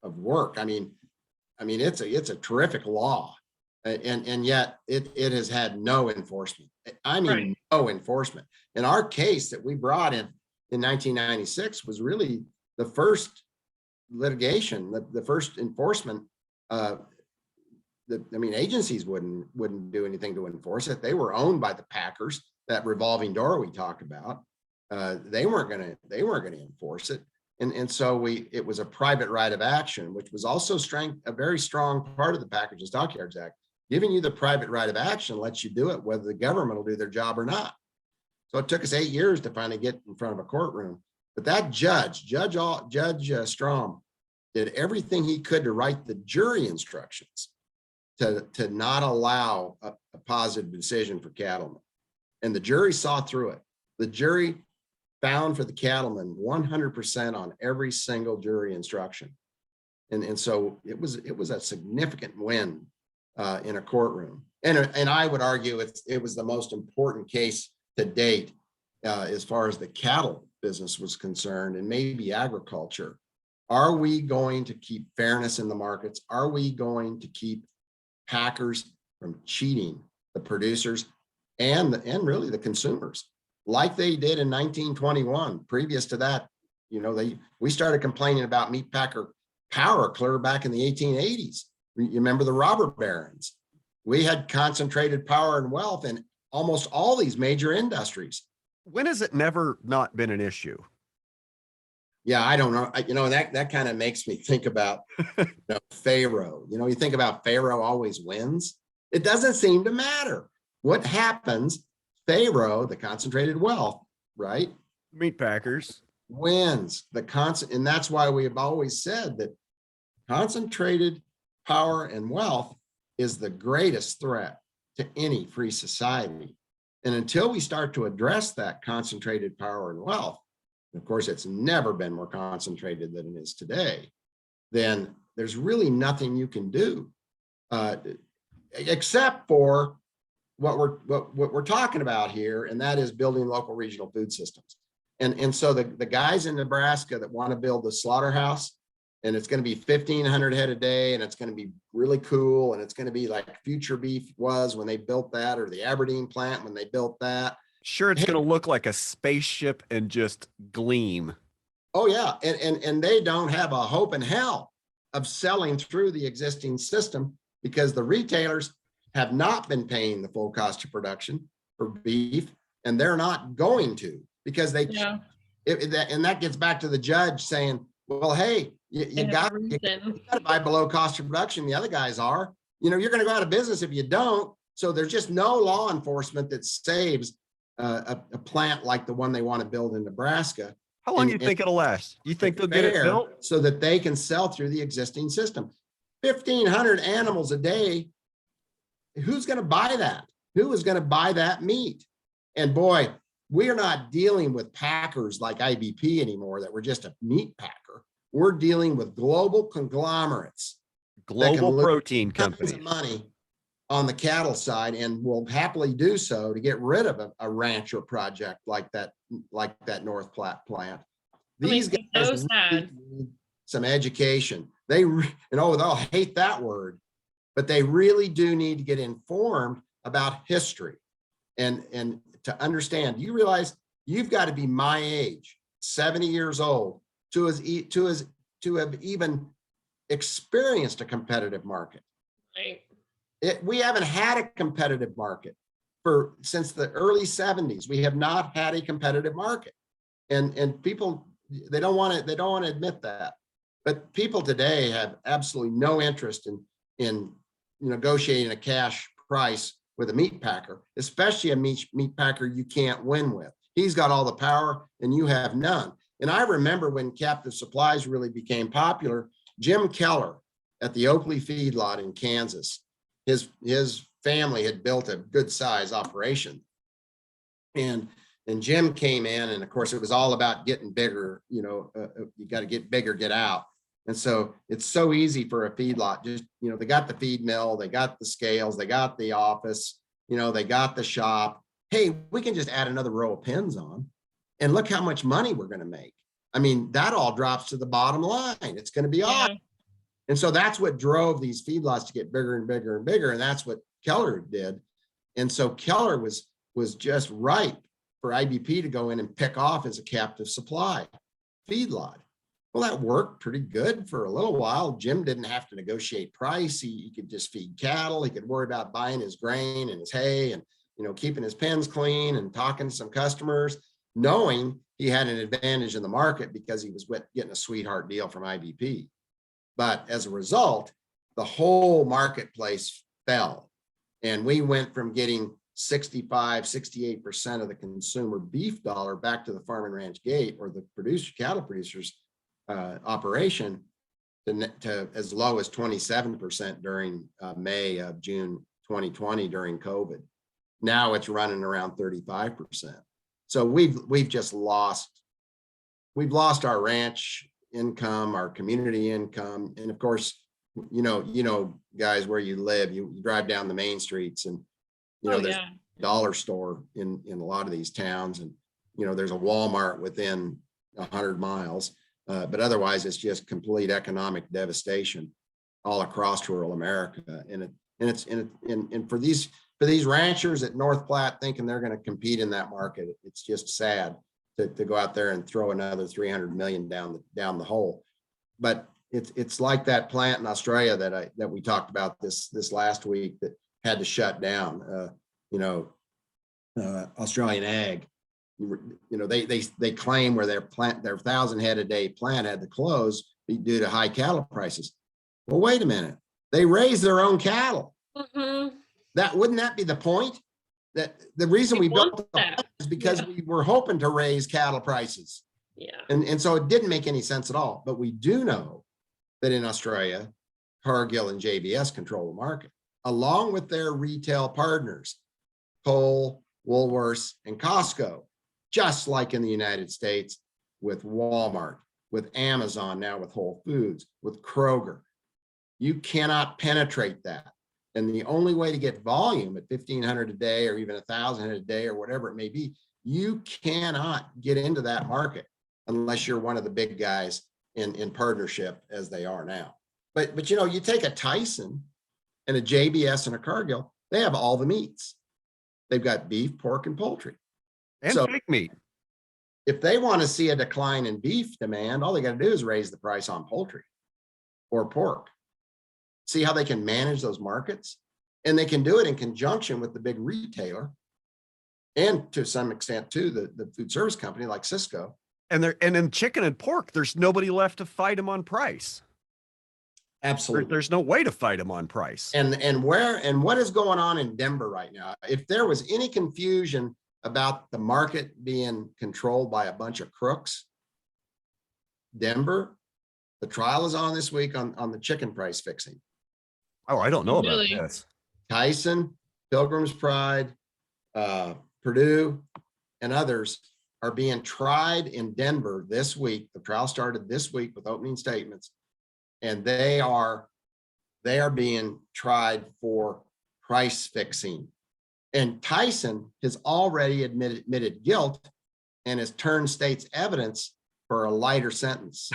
work. I mean, it's a terrific law, and yet it has had no enforcement. I mean, right. No enforcement. And our case that we brought in 1996 was really the first litigation, the first enforcement. Agencies wouldn't do anything to enforce it. They were owned by the packers. That revolving door we talked about, they weren't going to enforce it. And so it was a private right of action, which was also a very strong part of the Packers and Stockyards Act. Giving you the private right of action lets you do it whether the government will do their job or not. So it took us 8 years to finally get in front of a courtroom. But that Judge Strom, did everything he could to write the jury instructions to not allow a positive decision for cattlemen. And the jury saw through it. The jury found for the cattlemen 100% on every single jury instruction. And so it was a significant win in a courtroom. And I would argue it was the most important case to date as far as the cattle business was concerned, and maybe agriculture. Are we going to keep fairness in the markets? Are we going to keep packers from cheating the producers and really the consumers like they did in 1921? Previous to that, we started complaining about meat packer power clear back in the 1880s. You remember the robber barons? We had concentrated power and wealth in almost all these major industries. When has it never not been an issue? Yeah, I don't know. That kind of makes me think about Pharaoh. You think about Pharaoh always wins. It doesn't seem to matter what happens. Pharaoh, the concentrated wealth, right? Meat packers wins and that's why we have always said that concentrated power and wealth is the greatest threat to any free society. And until we start to address that concentrated power and wealth, of course, it's never been more concentrated than it is today, then there's really nothing you can do except for what we're talking about here, and that is building local regional food systems. And so the guys in Nebraska that want to build the slaughterhouse, and it's going to be 1,500 head a day, and it's going to be really cool, and it's going to be like Future Beef was when they built that, or the Aberdeen plant when they built that. Sure, it's going to look like a spaceship and just gleam. Oh yeah, and they don't have a hope in hell of selling through the existing system because the retailers have not been paying the full cost of production for beef, and they're not going to because they. Yeah. And that gets back to the judge saying, "Well, hey, you got to buy below cost of production. The other guys are. You're going to go out of business if you don't. So there's just no law enforcement that saves a plant like the one they want to build in Nebraska." How long do you think it'll last? You think they'll get it built? So that they can sell through the existing system. 1,500 animals a day. Who's going to buy that? Who is going to buy that meat? And boy, we are not dealing with packers like IBP anymore, that we're just a meat packer. We're dealing with global conglomerates. Global protein companies. Of money on the cattle side, and will happily do so to get rid of a ranch or project like that North Platte plant. These guys really need some education. They'll hate that word, but they really do need to get informed about history and to understand. You realize you've got to be my age, 70 years old, to have even experienced a competitive market. Right. We haven't had a competitive market since the early 70s. We have not had a competitive market, and people, they don't want to admit that. But people today have absolutely no interest in negotiating a cash price with a meat packer, especially a meat packer you can't win with. He's got all the power and you have none. And I remember when captive supplies really became popular, Jim Keller at the Oakley feedlot in Kansas, his family had built a good size operation. And Jim came in, and of course it was all about getting bigger. You got to get bigger, get out. And so it's so easy for a feedlot. Just, they got the feed mill, they got the scales, they got the office, they got the shop. Hey, we can just add another row of pins on, and look how much money we're going to make. I mean, that all drops to the bottom line. It's going to be awesome. And so that's what drove these feedlots to get bigger and bigger and bigger. And that's what Keller did. And so Keller was just ripe for IBP to go in and pick off as a captive supply feedlot. Well, that worked pretty good for a little while. Jim didn't have to negotiate price. He could just feed cattle. He could worry about buying his grain and his hay and, keeping his pens clean and talking to some customers, knowing he had an advantage in the market because he was getting a sweetheart deal from IBP. But as a result, the whole marketplace fell. And we went from getting 65-68% of the consumer beef dollar back to the farm and ranch gate, or the cattle producers operation, to as low as 27% during June 2020 during COVID. Now it's running around 35%. So we've lost our ranch income, our community income. And of course, guys, where you live, you drive down the main streets and, there's a dollar store in a lot of these towns. And, there's a Walmart within 100 miles. But otherwise it's just complete economic devastation all across rural America. And for these ranchers at North Platte thinking they're going to compete in that market, it's just sad to go out there and throw another 300 million down the hole. But it's like that plant in Australia that we talked about this last week that had to shut down. Australian ag. They claim where their 1,000 head a day plant had to close due to high cattle prices. Well, wait a minute. They raise their own cattle. Mm-hmm. Wouldn't that be the point? That the reason we built the plant is because we were hoping to raise cattle prices. Yeah. And so it didn't make any sense at all. But we do know that in Australia, Cargill and JBS control the market, along with their retail partners, Cole, Woolworths, and Costco, just like in the United States with Walmart, with Amazon, now with Whole Foods, with Kroger. You cannot penetrate that. And the only way to get volume at 1,500 a day or even 1,000 a day or whatever it may be, you cannot get into that market unless you're one of the big guys in partnership as they are now. But you take a Tyson and a JBS and a Cargill, they have all the meats. They've got beef, pork, and poultry. And pig meat. If they want to see a decline in beef demand, all they got to do is raise the price on poultry or pork. See how they can manage those markets? And they can do it in conjunction with the big retailer and to some extent too, the food service company like Cisco. And in chicken and pork, there's nobody left to fight them on price. Absolutely. There's no way to fight them on price. And what is going on in Denver right now? If there was any confusion about the market being controlled by a bunch of crooks, Denver, the trial is on this week on the chicken price fixing. Oh, I don't know about this. Tyson, Pilgrim's Pride, Purdue, and others are being tried in Denver this week. The trial started this week with opening statements, and they are being tried for price fixing. And Tyson has already admitted guilt and has turned state's evidence for a lighter sentence.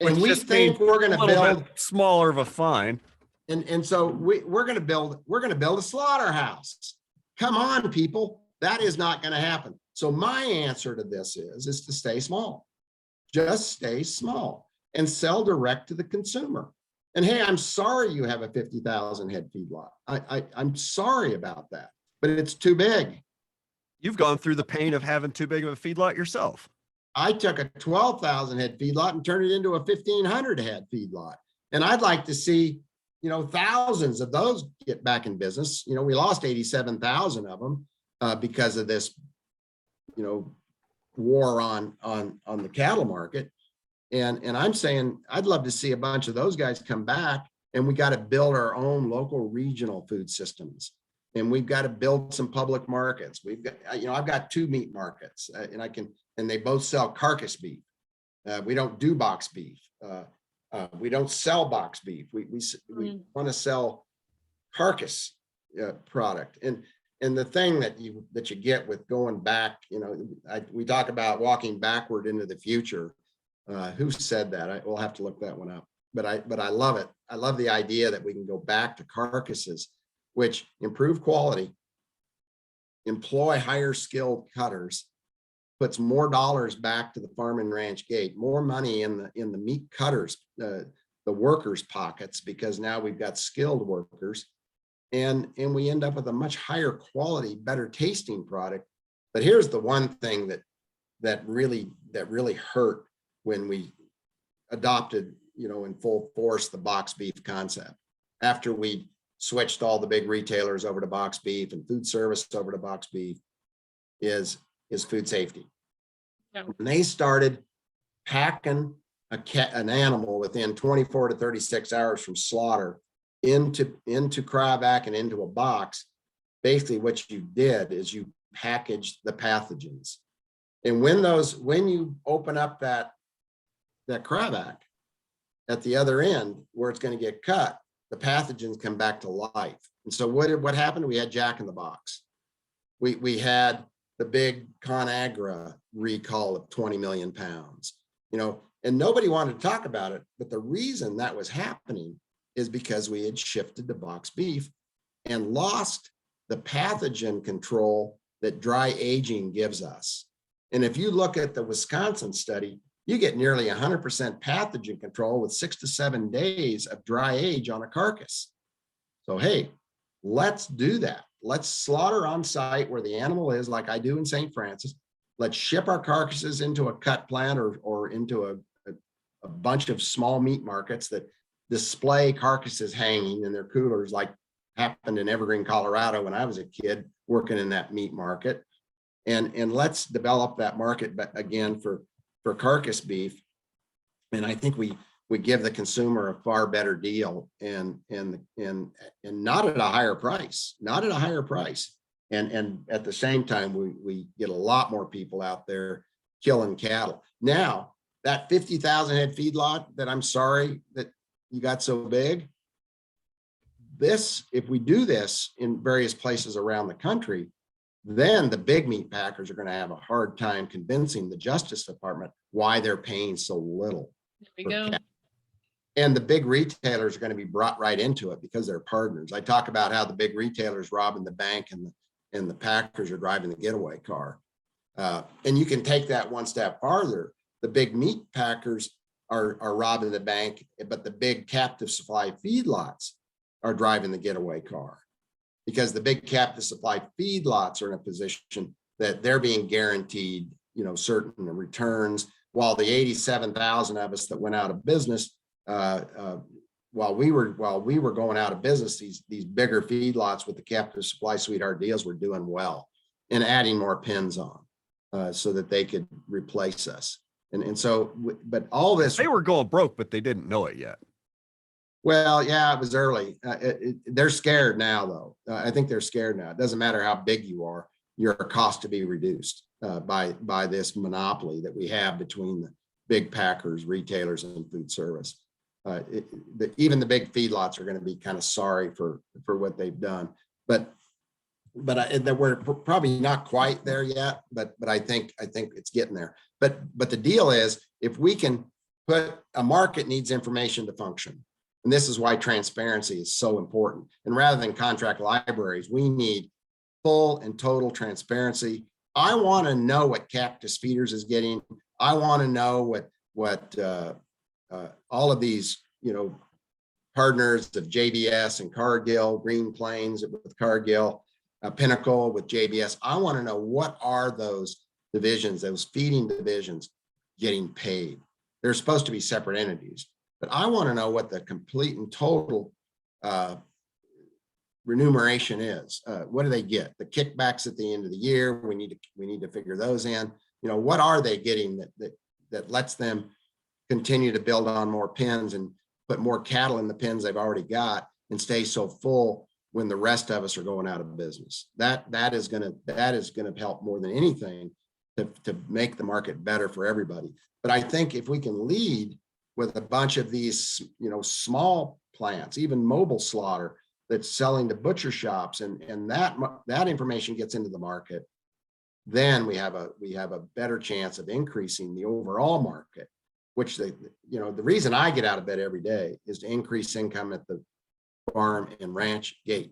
And we think we're going to build smaller of a fine. And so we're going to build a slaughterhouse. Come on, people. That is not going to happen. So my answer to this is to stay small. Just stay small and sell direct to the consumer. And hey, I'm sorry you have a 50,000 head feedlot. I'm sorry about that, but it's too big. You've gone through the pain of having too big of a feedlot yourself. I took a 12,000 head feedlot and turned it into a 1,500 head feedlot. And I'd like to see, thousands of those get back in business. We lost 87,000 of them because of this, war on the cattle market. And I'm saying I'd love to see a bunch of those guys come back, and we got to build our own local regional food systems. And we've got to build some public markets. We've got, I've got 2 meat markets and they both sell carcass beef. We don't do box beef. We don't sell box beef. We want to sell carcass product. And the thing that you get with going back, we talk about walking backward into the future. Who said that? We'll have to look that one up. But I love it. I love the idea that we can go back to carcasses, which improve quality, employ higher skilled cutters, puts more dollars back to the farm and ranch gate, more money in the meat cutters, the workers' pockets, because now we've got skilled workers, and we end up with a much higher quality, better tasting product. But here's the one thing that really hurt when we adopted, in full force, the box beef concept. After we switched all the big retailers over to box beef and food service over to box beef, is food safety. Yeah. When they started packing an animal within 24 to 36 hours from slaughter into cryovac and into a box, basically what you did is you packaged the pathogens. And when you open up that cravac at the other end where it's going to get cut, the pathogens come back to life. And so what happened? We had Jack in the Box. We had the big ConAgra recall of 20 million pounds, and nobody wanted to talk about it. But the reason that was happening is because we had shifted to box beef and lost the pathogen control that dry aging gives us. And if you look at the Wisconsin study, you get nearly 100% pathogen control with 6 to 7 days of dry age on a carcass. So, hey, let's do that. Let's slaughter on site where the animal is, like I do in St. Francis. Let's ship our carcasses into a cut plant or into a bunch of small meat markets that display carcasses hanging in their coolers, like happened in Evergreen, Colorado when I was a kid working in that meat market. And let's develop that market again for carcass beef. And I think we give the consumer a far better deal and not at a higher price, And at the same time, we get a lot more people out there killing cattle. Now, that 50,000 head feedlot that I'm sorry that you got so big, if we do this in various places around the country, then the big meat packers are going to have a hard time convincing the Justice Department why they're paying so little. There we go. Cattle. And the big retailers are going to be brought right into it because they're partners. I talk about how the big retailers robbing the bank and the packers are driving the getaway car. And you can take that one step farther. The big meat packers are robbing the bank, but the big captive supply feedlots are driving the getaway car, because the big captive supply feedlots are in a position that they're being guaranteed, certain returns, while the 87,000 of us that went out of business, while we were going out of business, these bigger feedlots with the captive supply sweetheart deals were doing well and adding more pins on so that they could replace us. And so, but all this, they were going broke, but they didn't know it yet. Well, yeah, it was early. They're scared now, though. I think they're scared now. It doesn't matter how big you are, your cost to be reduced by this monopoly that we have between the big packers, retailers, and food service. Even the big feedlots are going to be kind of sorry for what they've done. But we're probably not quite there yet. But I think it's getting there. But the deal is, if we can put a market needs information to function. And this is why transparency is so important. And rather than contract libraries, we need full and total transparency. I want to know what Cactus Feeders is getting. I want to know what all of these, partners of JBS and Cargill, Green Plains with Cargill, Pinnacle with JBS. I want to know, what are those divisions, those feeding divisions, getting paid? They're supposed to be separate entities. But I want to know what the complete and total remuneration is. What do they get? The kickbacks at the end of the year, we need to figure those in. What are they getting that lets them continue to build on more pens and put more cattle in the pens they've already got and stay so full when the rest of us are going out of business? That is going to help more than anything to make the market better for everybody. But I think if we can lead with a bunch of these, small plants, even mobile slaughter that's selling to butcher shops, and that information gets into the market, then we have a better chance of increasing the overall market. Which the reason I get out of bed every day is to increase income at the farm and ranch gate.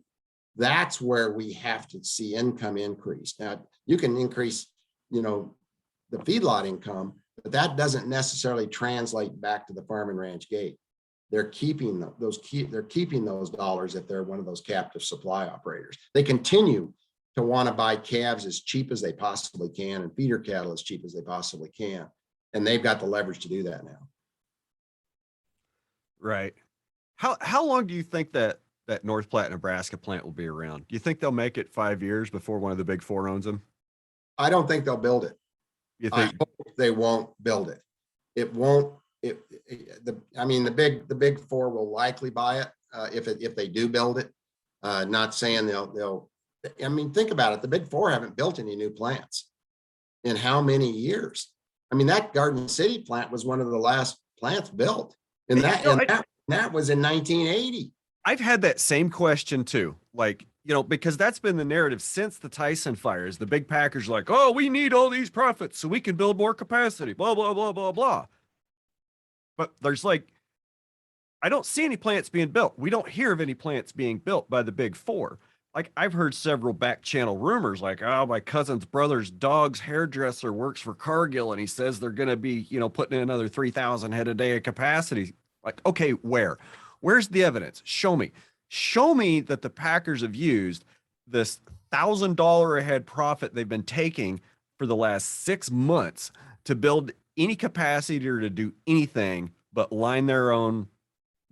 That's where we have to see income increase. Now you can increase, the feedlot income, but that doesn't necessarily translate back to the farm and ranch gate. They're keeping those dollars if they're one of those captive supply operators. They continue to want to buy calves as cheap as they possibly can and feeder cattle as cheap as they possibly can. And they've got the leverage to do that now. Right. How long do you think that North Platte, Nebraska plant will be around? Do you think they'll make it 5 years before one of the big four owns them? I don't think they'll build it. You think? I hope they won't build it. It won't. The big four will likely buy it if they do build it. Not saying they'll. Think about it. The big four haven't built any new plants in how many years? That Garden City plant was one of the last plant's built. And that was in 1980. I've had that same question too. Like, because that's been the narrative since the Tyson fires. The big packers like, oh, we need all these profits so we can build more capacity, blah, blah, blah, blah, blah. But there's I don't see any plants being built. We don't hear of any plants being built by the big four. Like, I've heard several back channel rumors like, oh, my cousin's brother's dog's hairdresser works for Cargill and he says they're going to be, putting in another 3,000 head a day of capacity. Like, okay, where? Where's the evidence? Show me. Show me that the Packers have used this $1,000 a head profit they've been taking for the last 6 months to build any capacity or to do anything but line their own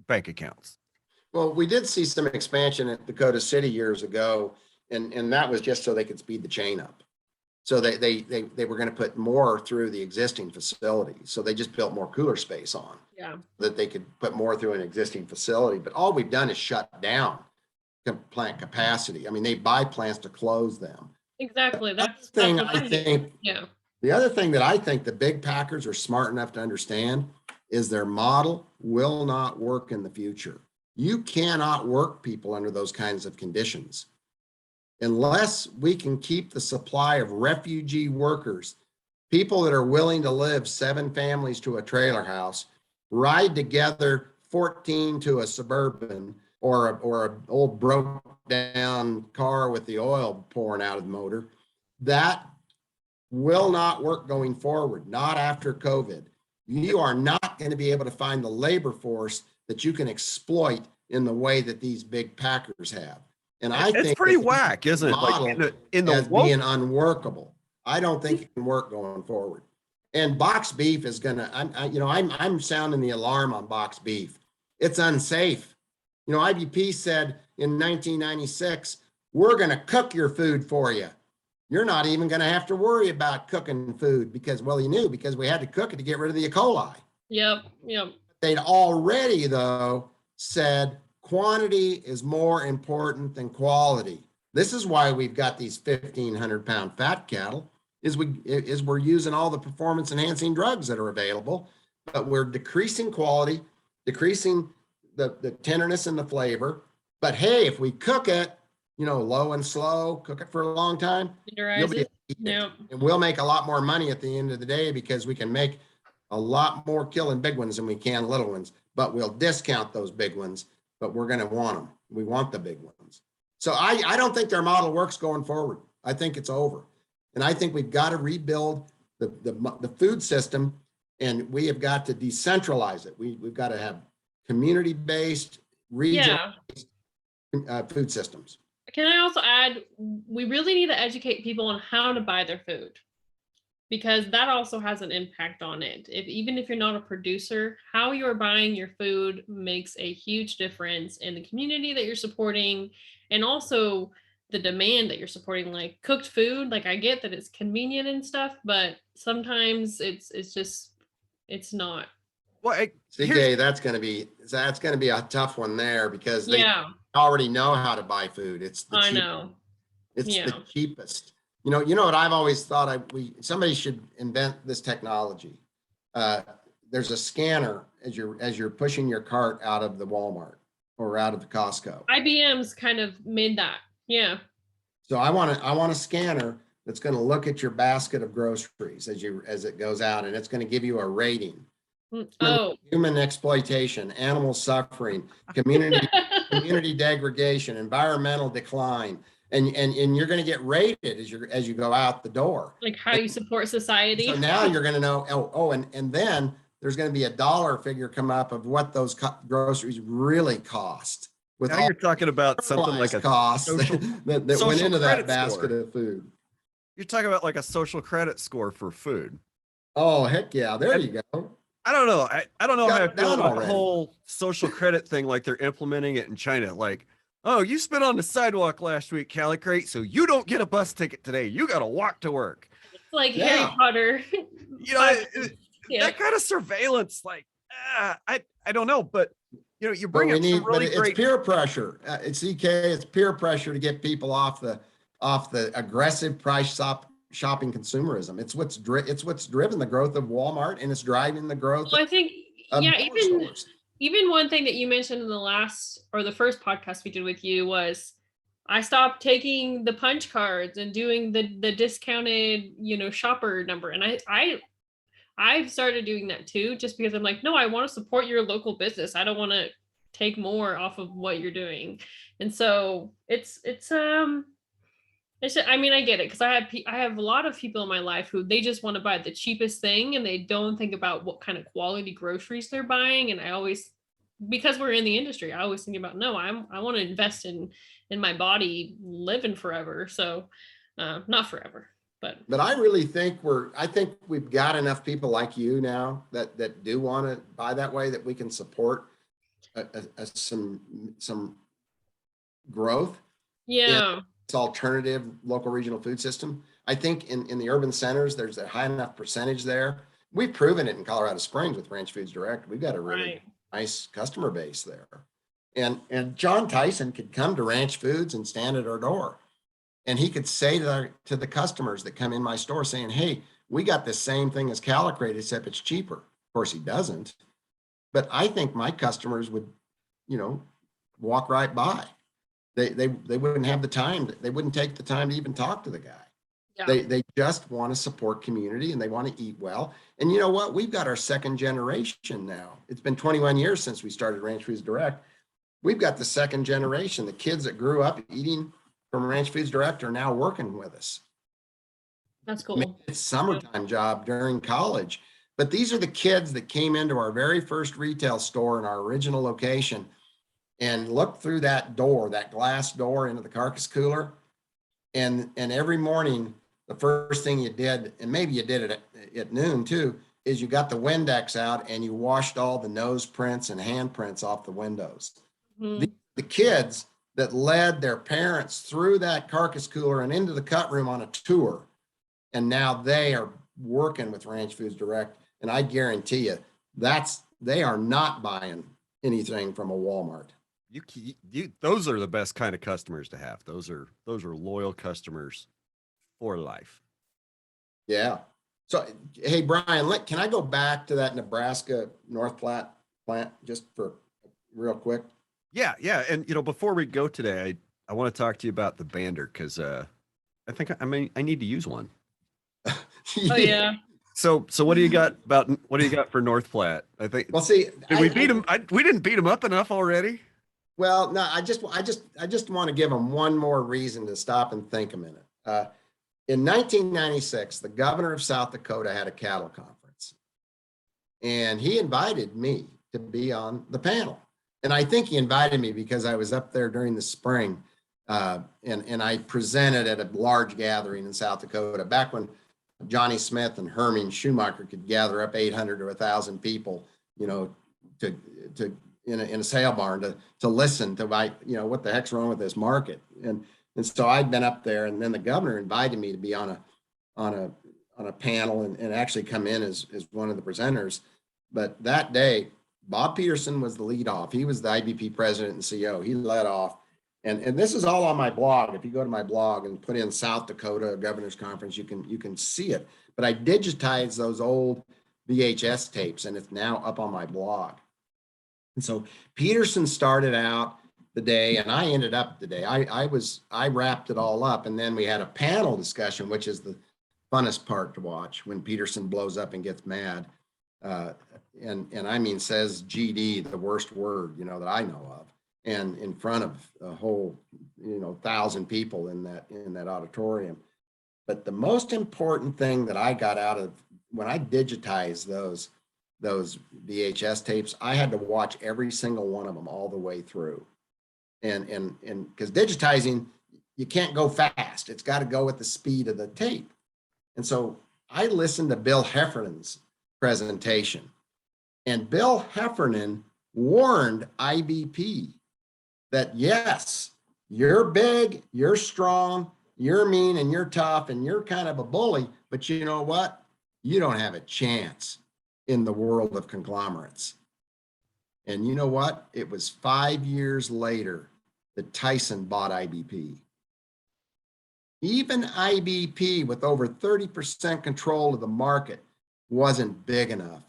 bank accounts. Well, we did see some expansion at Dakota City years ago, and that was just so they could speed the chain up. So they were going to put more through the existing facility. So they just built more cooler space on. Yeah. That they could put more through an existing facility. But all we've done is shut down plant capacity. I mean, they buy plants to close them. Exactly. That's the thing I think. Yeah. The other thing that I think the big packers are smart enough to understand is their model will not work in the future. You cannot work people under those kinds of conditions. Unless we can keep the supply of refugee workers, people that are willing to live 7 families to a trailer house, ride together 14 to a Suburban or a old broke down car with the oil pouring out of the motor, that will not work going forward, not after COVID. You are not going to be able to find the labor force that you can exploit in the way that these big packers have. And I think it's pretty whack, isn't it? Like in the being unworkable. I don't think it can work going forward. And box beef is gonna. I'm sounding the alarm on box beef. It's unsafe. IBP said in 1996, we're gonna cook your food for you. You're not even gonna have to worry about cooking food because we had to cook it to get rid of the E. coli. Yep. They'd already though said quantity is more important than quality. This is why we've got these 1,500 pound fat cattle is we're using all the performance enhancing drugs that are available, but we're decreasing quality, decreasing the tenderness and the flavor. But hey, if we cook it, low and slow, cook it for a long time, you'll be able to eat it. And we'll make a lot more money at the end of the day because we can make a lot more killing big ones than we can little ones, but we'll discount those big ones, but we're going to want them. We want the big ones. So I don't think their model works going forward. I think it's over. And I think we've got to rebuild the food system, and we have got to decentralize it. We've got to have community-based, regional-based food systems. Can I also add, we really need to educate people on how to buy their food, because that also has an impact on it. Even if you're not a producer, how you're buying your food makes a huge difference in the community that you're supporting, and also the demand that you're supporting. Like cooked food, like I get that it's convenient and stuff, but sometimes it's not. Well, CK, that's going to be a tough one there because they already know how to buy food. It's the cheapest. You know what I've always thought somebody should invent this technology. There's a scanner as you're pushing your cart out of the Walmart or out of the Costco. IBM's kind of made that. Yeah. So I want a scanner that's going to look at your basket of groceries as it goes out, and it's going to give you a rating. Human exploitation, animal suffering, community degradation, environmental decline. And you're going to get rated as you go out the door. Like how you support society. So now you're going to know, and then there's going to be a dollar figure come up of what those groceries really cost. Now you're talking about something like a cost that went into that basket of food. You're talking about like a social credit score for food. Oh, heck yeah. There you go. I don't know. I don't know how I feel about the whole social credit thing, like they're implementing it in China. Like, oh, you spit on the sidewalk last week, Calacrate, so you don't get a bus ticket today. You got to walk to work. It's like Harry Potter. That kind of surveillance, like, I don't know, but you bring up some really great. It's peer pressure. It's peer pressure to get people off the aggressive price shopping consumerism. It's what's driven the growth of Walmart, and it's driving the growth. Well, I think of Yeah, more stores. even one thing that you mentioned in the last or the first podcast we did with you was I stopped taking the punch cards and doing the discounted, shopper number. And I've started doing that too, just because I'm like, no, I want to support your local business. I don't want to take more off of what you're doing. And so I mean, I get it, because I have a lot of people in my life who they just want to buy the cheapest thing and they don't think about what kind of quality groceries they're buying. And I always, because we're in the industry, I always think about, no, I want to invest in my body living forever. So not forever, but I really think I think we've got enough people like you now that do want to buy that way, that we can support some growth in yeah. this alternative local regional food system. I think in the urban centers, there's a high enough percentage there. We've proven it in Colorado Springs with Ranch Foods Direct. We've got a really nice customer base there. And John Tyson could come to Ranch Foods and stand at our door. And he could say to the customers that come in my store saying, hey, we got the same thing as Calacrate, except it's cheaper. Of course, he doesn't. But I think my customers would, walk right by. They wouldn't have the time. They wouldn't take the time to even talk to the guy. Yeah. They just want to support community and they want to eat well. And you know what? We've got our second generation now. It's been 21 years since we started Ranch Foods Direct. We've got the second generation. The kids that grew up eating from Ranch Foods Direct are now working with us. That's cool. Maybe it's summertime job during college, but these are the kids that came into our very first retail store in our original location and looked through that door, that glass door into the carcass cooler. And every morning, the first thing you did, and maybe you did it at noon too, is you got the Windex out and you washed all the nose prints and handprints off the windows. Mm-hmm. The kids that led their parents through that carcass cooler and into the cut room on a tour. And now they are working with Ranch Foods Direct. And I guarantee you they are not buying anything from a Walmart. Those are the best kind of customers to have. Those are loyal customers for life. Yeah. So, hey, Brian, can I go back to that Nebraska North Platte plant just for real quick? Yeah. And, before we go today, I want to talk to you about the Bander because I need to use one. Oh, yeah. So what do you got for North Platte? I think. Well, see, did we beat them? We didn't beat them up enough already. Well, no, I just want to give them one more reason to stop and think a minute. In 1996, the governor of South Dakota had a cattle conference, and he invited me to be on the panel. And I think he invited me because I was up there during the spring, and I presented at a large gathering in South Dakota back when Johnny Smith and Herman Schumacher could gather up 800 or 1,000 people, to in a sale barn to listen to what the heck's wrong with this market. And so I'd been up there, and then the governor invited me to be on a panel and actually come in as one of the presenters. But that day, Bob Peterson was the lead off. He was the IBP president and CEO. He led off. And this is all on my blog. If you go to my blog and put in South Dakota Governor's Conference, you can see it. But I digitized those old VHS tapes, and it's now up on my blog. And so Peterson started out the day, and I ended up the day. I wrapped it all up, and then we had a panel discussion, which is the funnest part to watch when Peterson blows up and gets mad. And I mean, says GD, the worst word, that I know of, and in front of a whole, 1,000 people in that auditorium. But the most important thing that I got out of when I digitized those VHS tapes, I had to watch every single one of them all the way through. And because digitizing, you can't go fast. It's got to go with the speed of the tape. And so I listened to Bill Heffernan's presentation, and Bill Heffernan warned IBP that yes, you're big, you're strong, you're mean, and you're tough, and you're kind of a bully, but you know what? You don't have a chance in the world of conglomerates. And you know what? It was 5 years later that Tyson bought IBP. Even IBP, with over 30% control of the market, wasn't big enough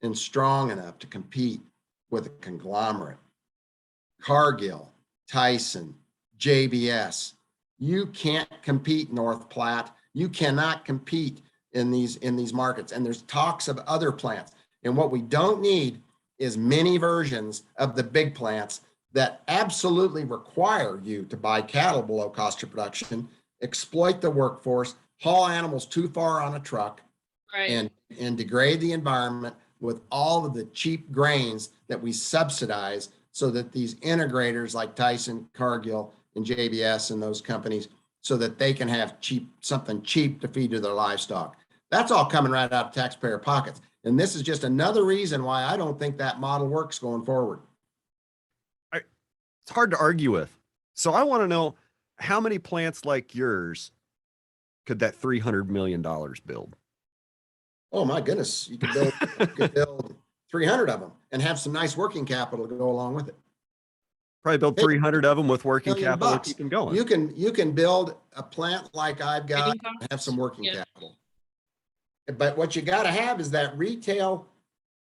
and strong enough to compete with a conglomerate. Cargill, Tyson, JBS. You can't compete, North Platte. You cannot compete in these markets. And there's talks of other plants. And what we don't need is many versions of the big plants that absolutely require you to buy cattle below cost of production, exploit the workforce, haul animals too far on a truck, Right. and degrade the environment with all of the cheap grains that we subsidize, so that these integrators like Tyson, Cargill, and JBS and those companies, so that they can have something cheap to feed to their livestock. That's all coming right out of taxpayer pockets. And this is just another reason why I don't think that model works going forward. It's hard to argue with. So I want to know, how many plants like yours could that $300 million build? Oh my goodness, you could build 300 of them and have some nice working capital to go along with it. Probably build 300 of them with working $1 million capital to bucks. keep them going. You can build a plant like I've got and have some working capital. But what you got to have is that retail.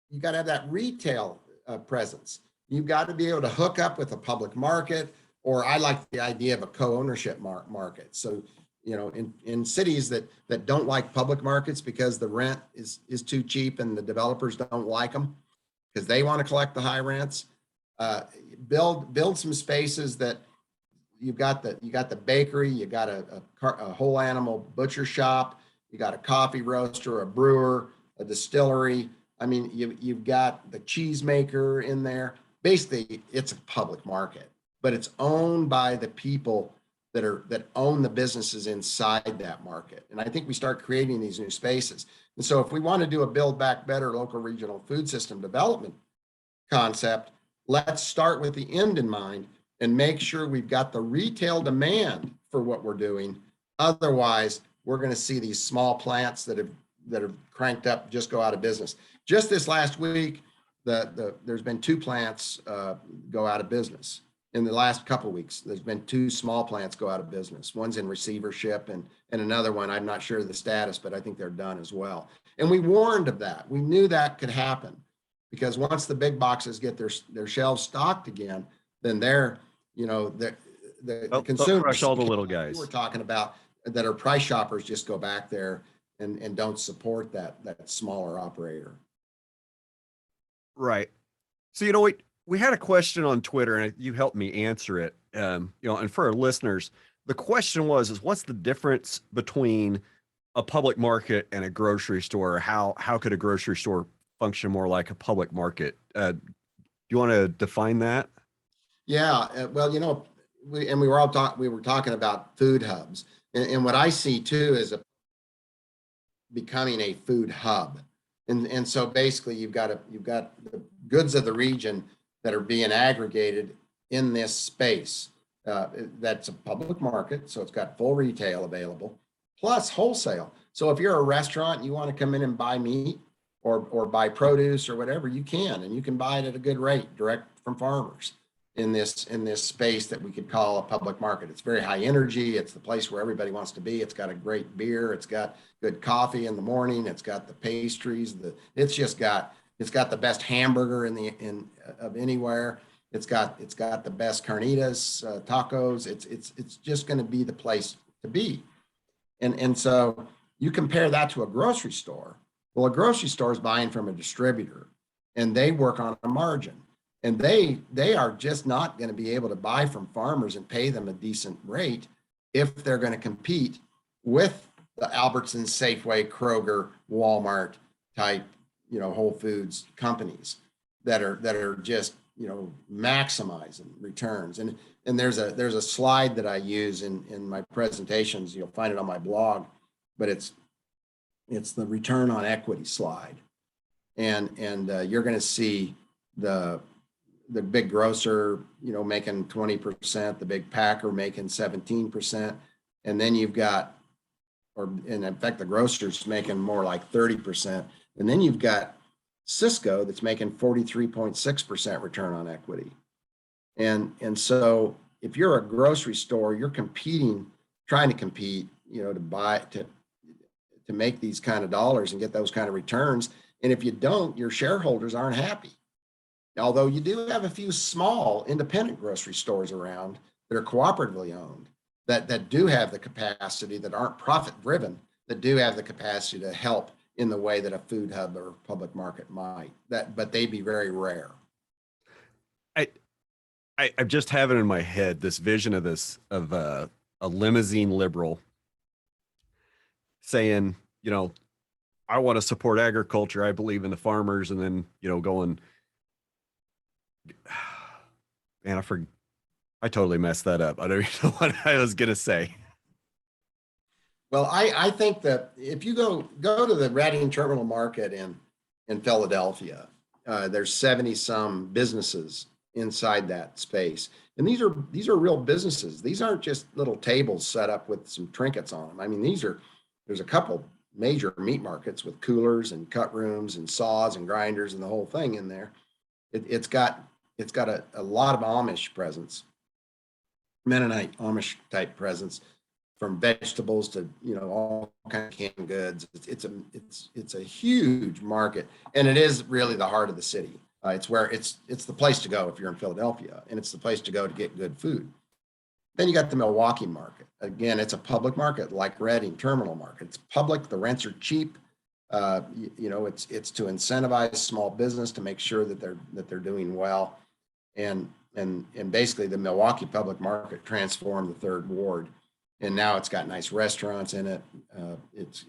You got to have that retail presence. You've got to be able to hook up with a public market, or I like the idea of a co-ownership market. So, you know, in cities that don't like public markets because the rent is too cheap and the developers don't like them because they want to collect the high rents, build some spaces that you got the bakery, you got a whole animal butcher shop, you got a coffee roaster, a brewer, a distillery. I mean, you've got the cheesemaker in there. Basically, it's a public market, but it's owned by the people that own the businesses inside that market. And I think we start creating these new spaces. And so if we want to do a Build Back Better local regional food system development concept, let's start with the end in mind and make sure we've got the retail demand for what we're doing. Otherwise, we're going to see these small plants that have cranked up just go out of business. Just this last week, there's been 2 plants go out of business. In the last couple of weeks, there's been 2 small plants go out of business. One's in receivership, and another one, I'm not sure of the status, but I think they're done as well. And we warned of that. We knew that could happen, because once the big boxes get their shelves stocked again, then the consumers, crush all the little guys. We're talking about that are price shoppers, just go back there and don't support that smaller operator. Right. So, we had a question on Twitter, and you helped me answer it. And for our listeners, the question was, what's the difference between a public market and a grocery store? How could a grocery store function more like a public market? Do you want to define that? Yeah. Well, we were talking about food hubs, and what I see too is becoming a food hub. And so basically you've got the goods of the region that are being aggregated in this space. That's a public market, so it's got full retail available, plus wholesale. So if you're a restaurant and you want to come in and buy meat or buy produce or whatever, you can, and you can buy it at a good rate direct from farmers in this space that we could call a public market. It's very high energy. It's the place where everybody wants to be. It's got a great beer. It's got good coffee in the morning. It's got the pastries. It's got the best hamburger of anywhere. It's got the best carnitas, tacos. It's just going to be the place to be. And so you compare that to a grocery store. Well, a grocery store is buying from a distributor, and they work on a margin. And they are just not going to be able to buy from farmers and pay them a decent rate if they're going to compete with the Albertsons, Safeway, Kroger, Walmart type, Whole Foods companies that are just, maximizing returns. And there's a slide that I use in my presentations. You'll find it on my blog, but it's the return on equity slide. And you're going to see the big grocer, making 20%, the big packer making 17%. And then you've got, and in fact, the grocer's making more like 30%. And then you've got Cisco that's making 43.6% return on equity. And so if you're a grocery store, you're trying to compete, to make these kind of dollars and get those kind of returns. And if you don't, your shareholders aren't happy. Although you do have a few small independent grocery stores around that are cooperatively owned, that do have the capacity, that aren't profit driven, that do have the capacity to help in the way that a food hub or public market might. But they'd be very rare. I'm just having in my head this vision of a limousine liberal saying, I want to support agriculture. I believe in the farmers, and then, going, man, I totally messed that up. I don't even know what I was going to say. Well, I think that if you go to the Reading Terminal Market in Philadelphia, there's 70 some businesses inside that space. And these are real businesses. These aren't just little tables set up with some trinkets on them. I mean, there's a couple major meat markets with coolers and cut rooms and saws and grinders and the whole thing in there. It's got a lot of Amish presence, Mennonite Amish type presence, from vegetables to all kinds of canned goods. It's a huge market, and it is really the heart of the city. It's where it's the place to go if you're in Philadelphia, and it's the place to go to get good food. Then you got the Milwaukee market. Again, it's a public market like Reading Terminal Market. It's public. The rents are cheap. It's to incentivize small business to make sure that they're doing well, and basically the Milwaukee public market transformed the Third Ward, and now it's got nice restaurants in it. It's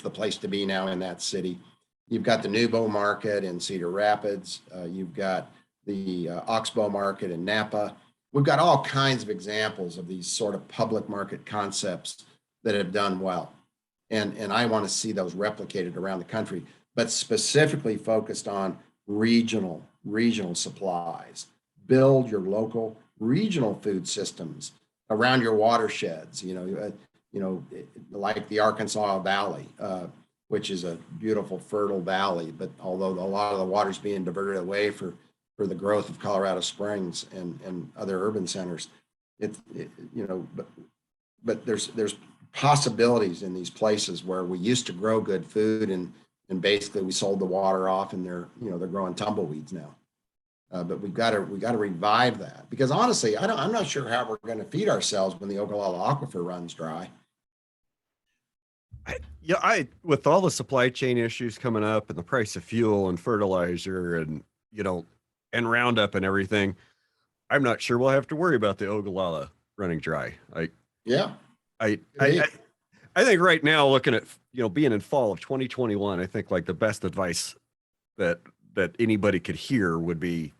the place to be now in that city. You've got the Nubo Market in Cedar Rapids. You've got the Oxbow Market in Napa. We've got all kinds of examples of these sort of public market concepts that have done well. And I want to see those replicated around the country, but specifically focused on regional supplies. Build your local regional food systems around your watersheds, like the Arkansas Valley, which is a beautiful, fertile valley. But although a lot of the water's being diverted away for the growth of Colorado Springs and other urban centers, but there's possibilities in these places where we used to grow good food, and basically we sold the water off, and they're growing tumbleweeds now. But we got to revive that, because honestly, I'm not sure how we're going to feed ourselves when the Ogallala Aquifer runs dry. With all the supply chain issues coming up and the price of fuel and fertilizer and and Roundup and everything, I'm not sure we'll have to worry about the Ogallala running dry. I think right now, looking at being in fall of 2021, I think like the best advice that anybody could hear would be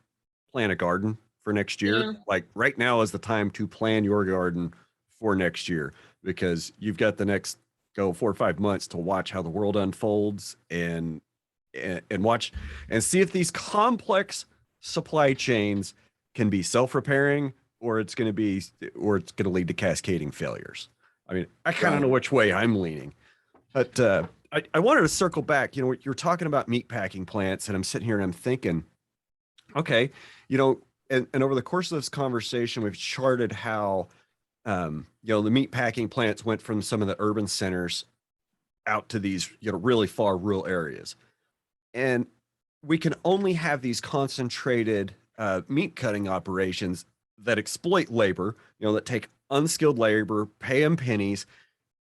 plant a garden for next year. Yeah. Like right now is the time to plan your garden for next year, because you've got the next 4 or 5 months to watch how the world unfolds and watch and see if these complex supply chains can be self-repairing, or it's going to lead to cascading failures. I mean, I kind of know which way I'm leaning, but I wanted to circle back. You're talking about meat packing plants, and I'm sitting here and I'm thinking, okay, and over the course of this conversation, we've charted how, the meat packing plants went from some of the urban centers out to these, really far rural areas. And we can only have these concentrated meat cutting operations that exploit labor, that take unskilled labor, pay them pennies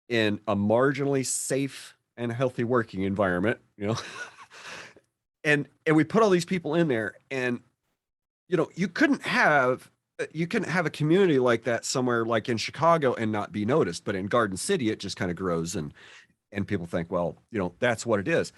in a marginally safe and healthy working environment, and we put all these people in there, and, you couldn't have a community like that somewhere like in Chicago and not be noticed, but in Garden City, it just kind of grows and people think, well, that's what it is.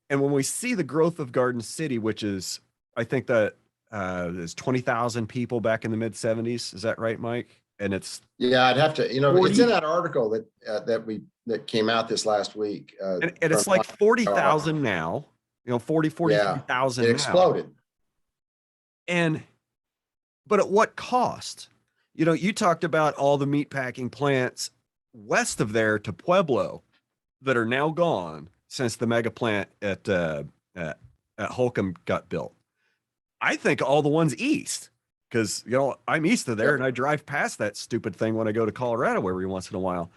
And when we see the growth of Garden City, which is, I think that there's 20,000 people back in the mid 70s. Is that right, Mike? And it's, I'd have to, it's in that article that came out this last week. And it's like 40,000 now, 43,000. It exploded. But at what cost? You talked about all the meat packing plants west of there to Pueblo that are now gone since the mega plant at Holcomb got built. I think all the ones east, because I'm east of there, and I drive past that stupid thing when I go to Colorado every once in a while.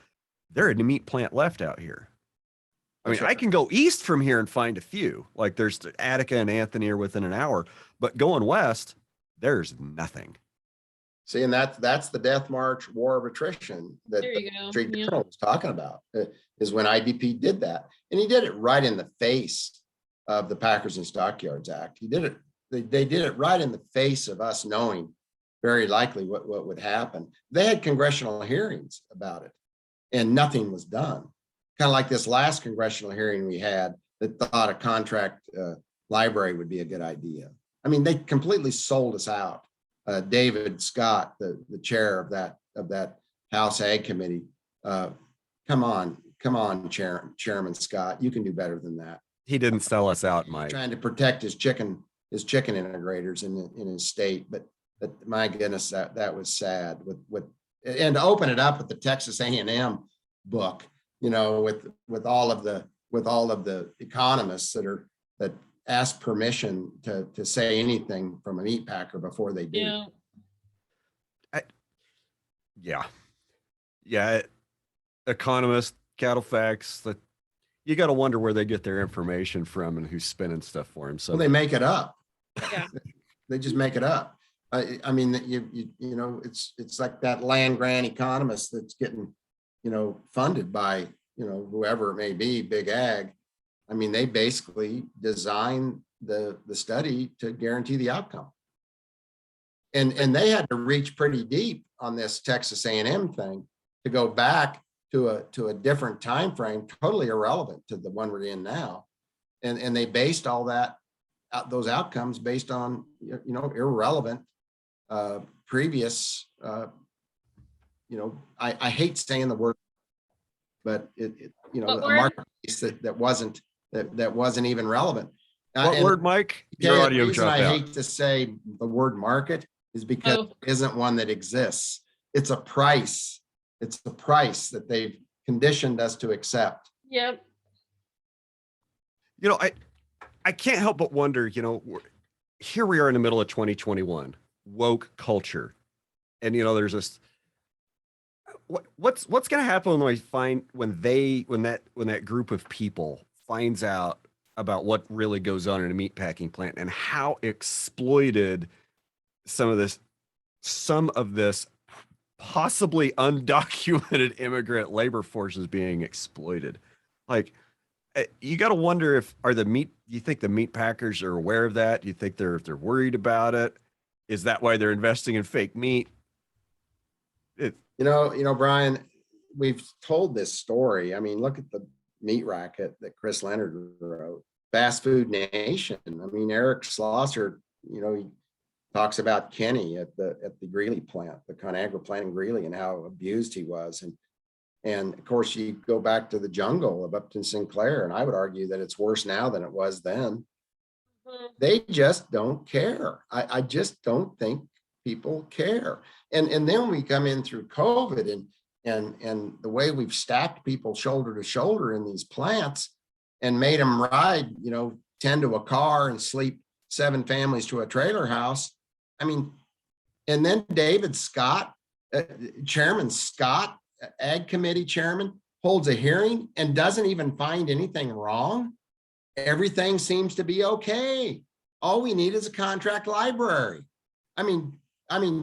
There isn't a meat plant left out here. I mean, I can go east from here and find a few. Like there's Attica and Anthony are within an hour, but going west, there's nothing. See, and that's the death march war of attrition that the Street Journal was talking about, is when IDP did that. And he did it right in the face of the Packers and Stockyards Act. He did it, they did it right in the face of us knowing very likely what would happen. They had congressional hearings about it and nothing was done. Kind of like this last congressional hearing we had that thought a contract library would be a good idea. I mean, they completely sold us out. David Scott, the chair of that House Ag Committee. Come on, Chairman Scott, you can do better than that. He didn't sell us out, Mike. Trying to protect his chicken integrators in his state, but my goodness, that was sad. And to open it up with the Texas A&M book, you know, with all of the economists that ask permission to say anything from a meat packer before they do. Yeah. Economists, cattle facts, that you got to wonder where they get their information from and who's spinning stuff for them. So well, they make it up. Yeah. They just make it up. I mean, you know, it's like that land grant economist that's getting, you know, funded by, you know, whoever it may be, big ag. I mean, they basically design the study to guarantee the outcome. And they had to reach pretty deep on this Texas A&M thing to go back to a different time frame, totally irrelevant to the one we're in now. And they based all those outcomes based on, you know, irrelevant previous, you know, I hate saying the word, but it you know, a marketplace that wasn't even relevant. What word, Mike? Your audio dropped out. I hate to say the word market is because it isn't one that exists. It's a price. It's the price that they've conditioned us to accept. Yep. You know, I can't help but wonder, you know, here we are in the middle of 2021, woke culture. And, you know, there's this, what's going to happen when that group of people finds out about what really goes on in a meatpacking plant and how exploited some of this possibly undocumented immigrant labor force is being exploited. Like, you got to wonder you think the meat packers are aware of that? Do you think they're worried about it? Is that why they're investing in fake meat? You know, Brian, we've told this story. I mean, look at the meat racket that Chris Leonard wrote, Fast Food Nation. I mean, Eric Schlosser, you know, he talks about Kenny at the Greeley plant, the ConAgra plant in Greeley, and how abused he was. And of course, you go back to the jungle of Upton Sinclair, and I would argue that it's worse now than it was then. They just don't care. I just don't think people care. And then we come in through COVID and the way we've stacked people shoulder to shoulder in these plants and made them ride, you know, 10 to a car and sleep 7 families to a trailer house. I mean, and then David Scott, Chairman Scott, Ag Committee Chairman, holds a hearing and doesn't even find anything wrong. Everything seems to be okay. All we need is a contract library. I mean,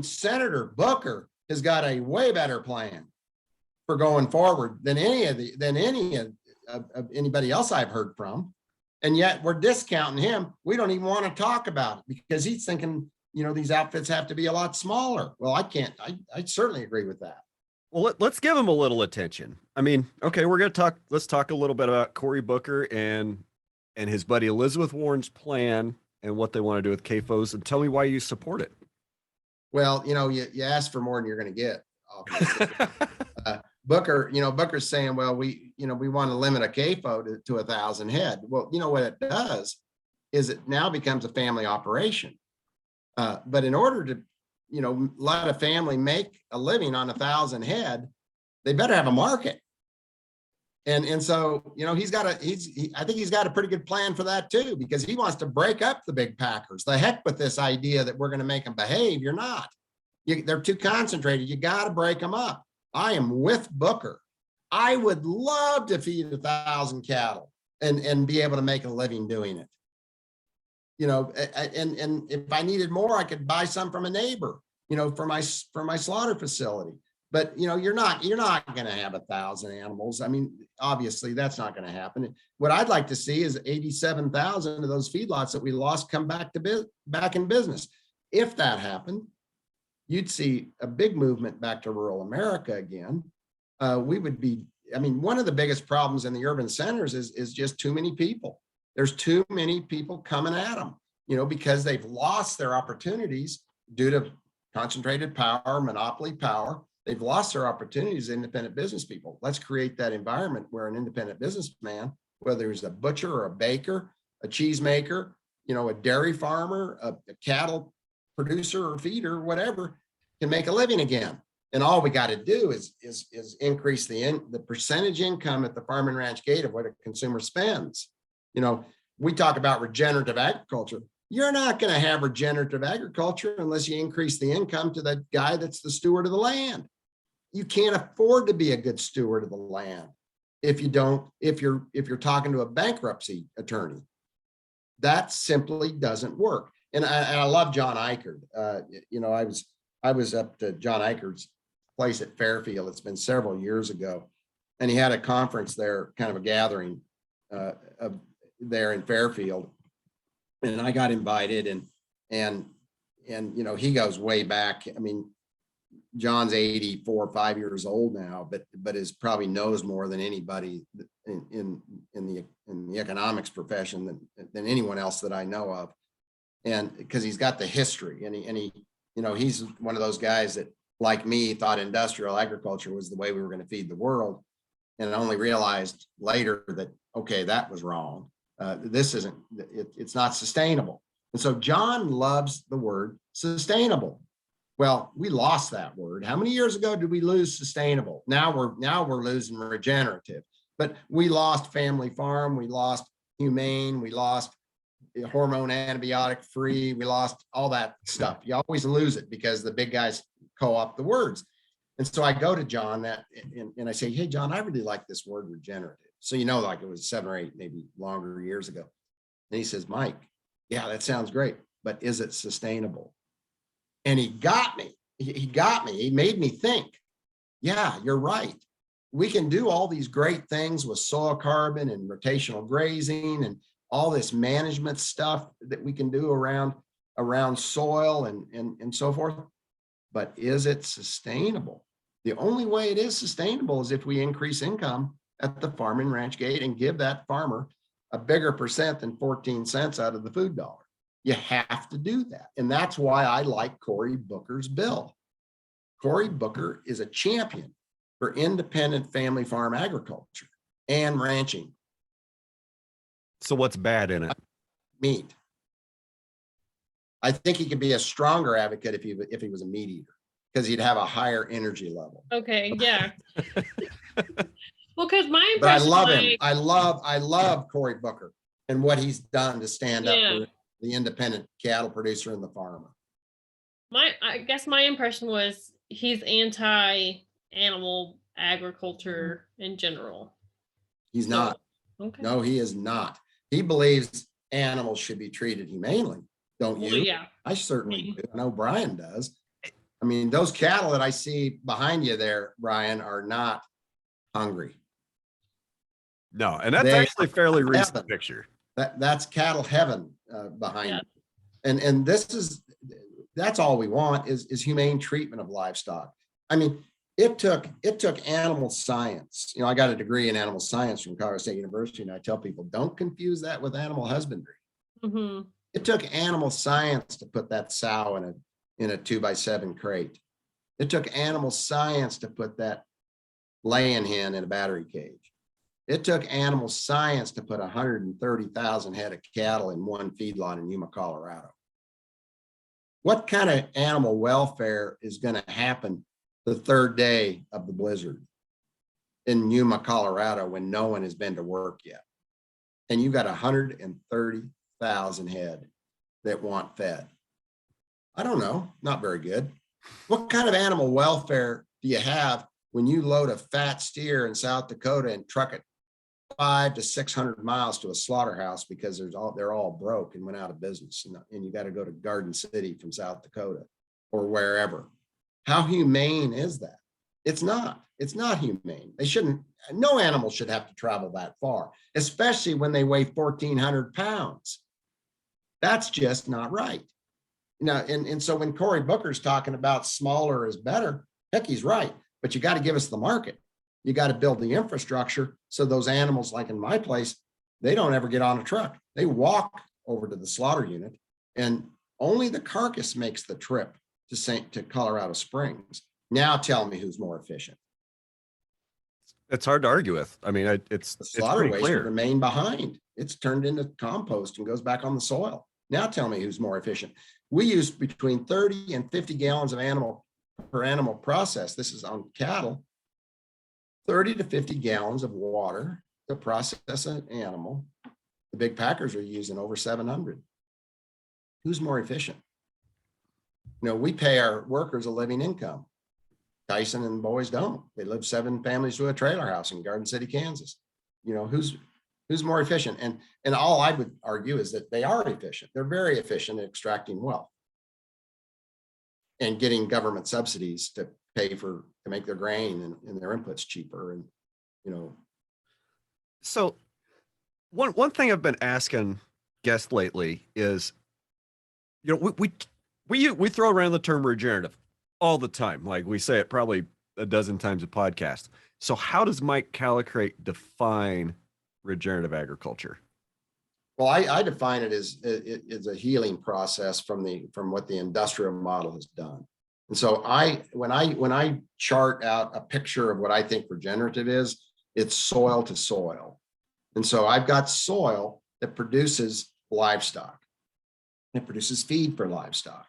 Senator Booker has got a way better plan for going forward than anybody else I've heard from. And yet we're discounting him. We don't even want to talk about it because he's thinking, you know, these outfits have to be a lot smaller. Well, I certainly agree with that. Well, let's give him a little attention. I mean, okay, let's talk a little bit about Cory Booker and his buddy Elizabeth Warren's plan and what they want to do with CAFOs, and tell me why you support it. Well, you know, you ask for more than you're going to get. Booker's saying, well, we want to limit a CAFO to 1,000 head. Well, you know what it does is it now becomes a family operation. But in order to, you know, let a family make a living on 1,000 head, they better have a market. And so, you know, I think he's got a pretty good plan for that too, because he wants to break up the big packers. The heck with this idea that we're going to make them behave. You're not. They're too concentrated. You got to break them up. I am with Booker. I would love to feed 1,000 cattle. and be able to make a living doing it. You know, and if I needed more, I could buy some from a neighbor, you know, for my slaughter facility. But, you know, you're not going to have 1,000 animals. I mean, obviously that's not going to happen. What I'd like to see is 87,000 of those feedlots that we lost come back in business. If that happened, you'd see a big movement back to rural America again. We would be, I mean, one of the biggest problems in the urban centers is just too many people. There's too many people coming at them, you know, because they've lost their opportunities due to concentrated power, monopoly power. They've lost their opportunities as independent business people. Let's create that environment where an independent businessman, whether he's a butcher or a baker, a cheesemaker, you know, a dairy farmer, a cattle producer or feeder, whatever, can make a living again. And all we got to do is increase the percentage income at the farm and ranch gate of what a consumer spends. You know, we talk about regenerative agriculture. You're not going to have regenerative agriculture unless you increase the income to the guy that's the steward of the land. You can't afford to be a good steward of the land if you're talking to a bankruptcy attorney. That simply doesn't work. And I love John Eichard. You know, I was up to John Eichard's place at Fairfield. It's been several years ago, and he had a conference there, kind of a gathering there in Fairfield. And I got invited, and you know, he goes way back. I mean, John's 84 or 5 years old now, but is probably knows more than anybody in the economics profession than anyone else that I know of. And because he's got the history, and he, you know, he's one of those guys that, like me, thought industrial agriculture was the way we were going to feed the world, and only realized later that, okay, that was wrong. This isn't, it's not sustainable. And so John loves the word sustainable. Well, we lost that word. How many years ago did we lose sustainable? Now we're losing regenerative. But we lost family farm, we lost humane, we lost hormone antibiotic free, we lost all that stuff. You always lose it because the big guys co-opt the words. And so I go to John and I say, hey, John, I really like this word regenerative. So, you know, like it was 7 or 8, maybe longer years ago. And he says, Mike, yeah, that sounds great, but is it sustainable? And he got me. He got me. He made me think, yeah, you're right. We can do all these great things with soil carbon and rotational grazing and all this management stuff that we can do around soil and so forth. But is it sustainable? The only way it is sustainable is if we increase income at the farm and ranch gate and give that farmer a bigger percent than 14 cents out of the food dollar. You have to do that. And that's why I like Cory Booker's bill. Cory Booker is a champion for independent family farm agriculture and ranching. So what's bad in it? Meat. I think he could be a stronger advocate if he was a meat eater, because he'd have a higher energy level. Okay, yeah. Well, because my But I impression, love him. I love Cory Booker and what he's done to stand up for the independent cattle producer and the farmer. I guess my impression was he's anti-animal agriculture in general. He's not. Okay. No, he is not. He believes animals should be treated humanely. Don't you? Well, yeah. I certainly do. I know Brian does. I mean, those cattle that I see behind you there, Brian, are not hungry. No, and that's actually a fairly recent picture. That's cattle heaven behind you. And that's all we want is humane treatment of livestock. I mean, it took animal science. You know, I got a degree in animal science from Colorado State University, and I tell people, don't confuse that with animal husbandry. Mm-hmm. It took animal science to put that sow in a 2x7 crate. It took animal science to put that laying hen in a battery cage. It took animal science to put 130,000 head of cattle in one feedlot in Yuma, Colorado. What kind of animal welfare is going to happen the third day of the blizzard in Yuma, Colorado, when no one has been to work yet? And you've got 130,000 head that want fed. I don't know, not very good. What kind of animal welfare do you have when you load a fat steer in South Dakota and truck it 500 to 600 miles to a slaughterhouse because they're all broke and went out of business. And you got to go to Garden City from South Dakota or wherever. How humane is that? It's not humane. No animal should have to travel that far, especially when they weigh 1,400 pounds. That's just not right. And so when Cory Booker's talking about smaller is better, heck, he's right. But you got to give us the market. You got to build the infrastructure so those animals, like in my place, they don't ever get on a truck. They walk over to the slaughter unit, and only the carcass makes the trip to Colorado Springs. Now tell me who's more efficient. It's hard to argue with. I mean, it's slaughter pretty waste clear. Remain behind. It's turned into compost and goes back on the soil. Now tell me who's more efficient. We use between 30 and 50 gallons of per animal process. This is on cattle. 30 to 50 gallons of water to process an animal. The big packers are using over 700. Who's more efficient? We pay our workers a living income. Tyson and boys don't. They live 7 families to a trailer house in Garden City, Kansas. Who's more efficient? And all I would argue is that they are efficient. They're very efficient at extracting wealth and getting government subsidies to make their grain and their inputs cheaper. And So one thing I've been asking guests lately is, we throw around the term regenerative all the time. Like we say it probably a dozen times a podcast. So how does Mike Callicrate define regenerative agriculture? Well, I define it as a healing process from what the industrial model has done. And so when I chart out a picture of what I think regenerative is, it's soil to soil. And so I've got soil that produces livestock. It produces feed for livestock.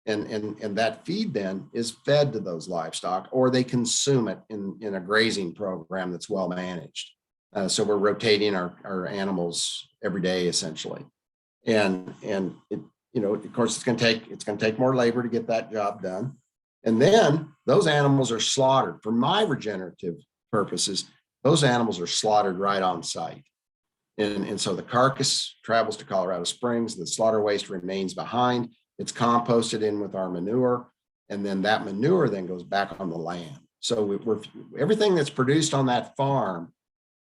And that feed then is fed to those livestock, or they consume it in a grazing program that's well managed. So we're rotating our animals every day, essentially. And of course, it's going to take more labor to get that job done. And then those animals are slaughtered. For my regenerative purposes, those animals are slaughtered right on site. And so the carcass travels to Colorado Springs, the slaughter waste remains behind. It's composted in with our manure, and then that manure then goes back on the land. So everything that's produced on that farm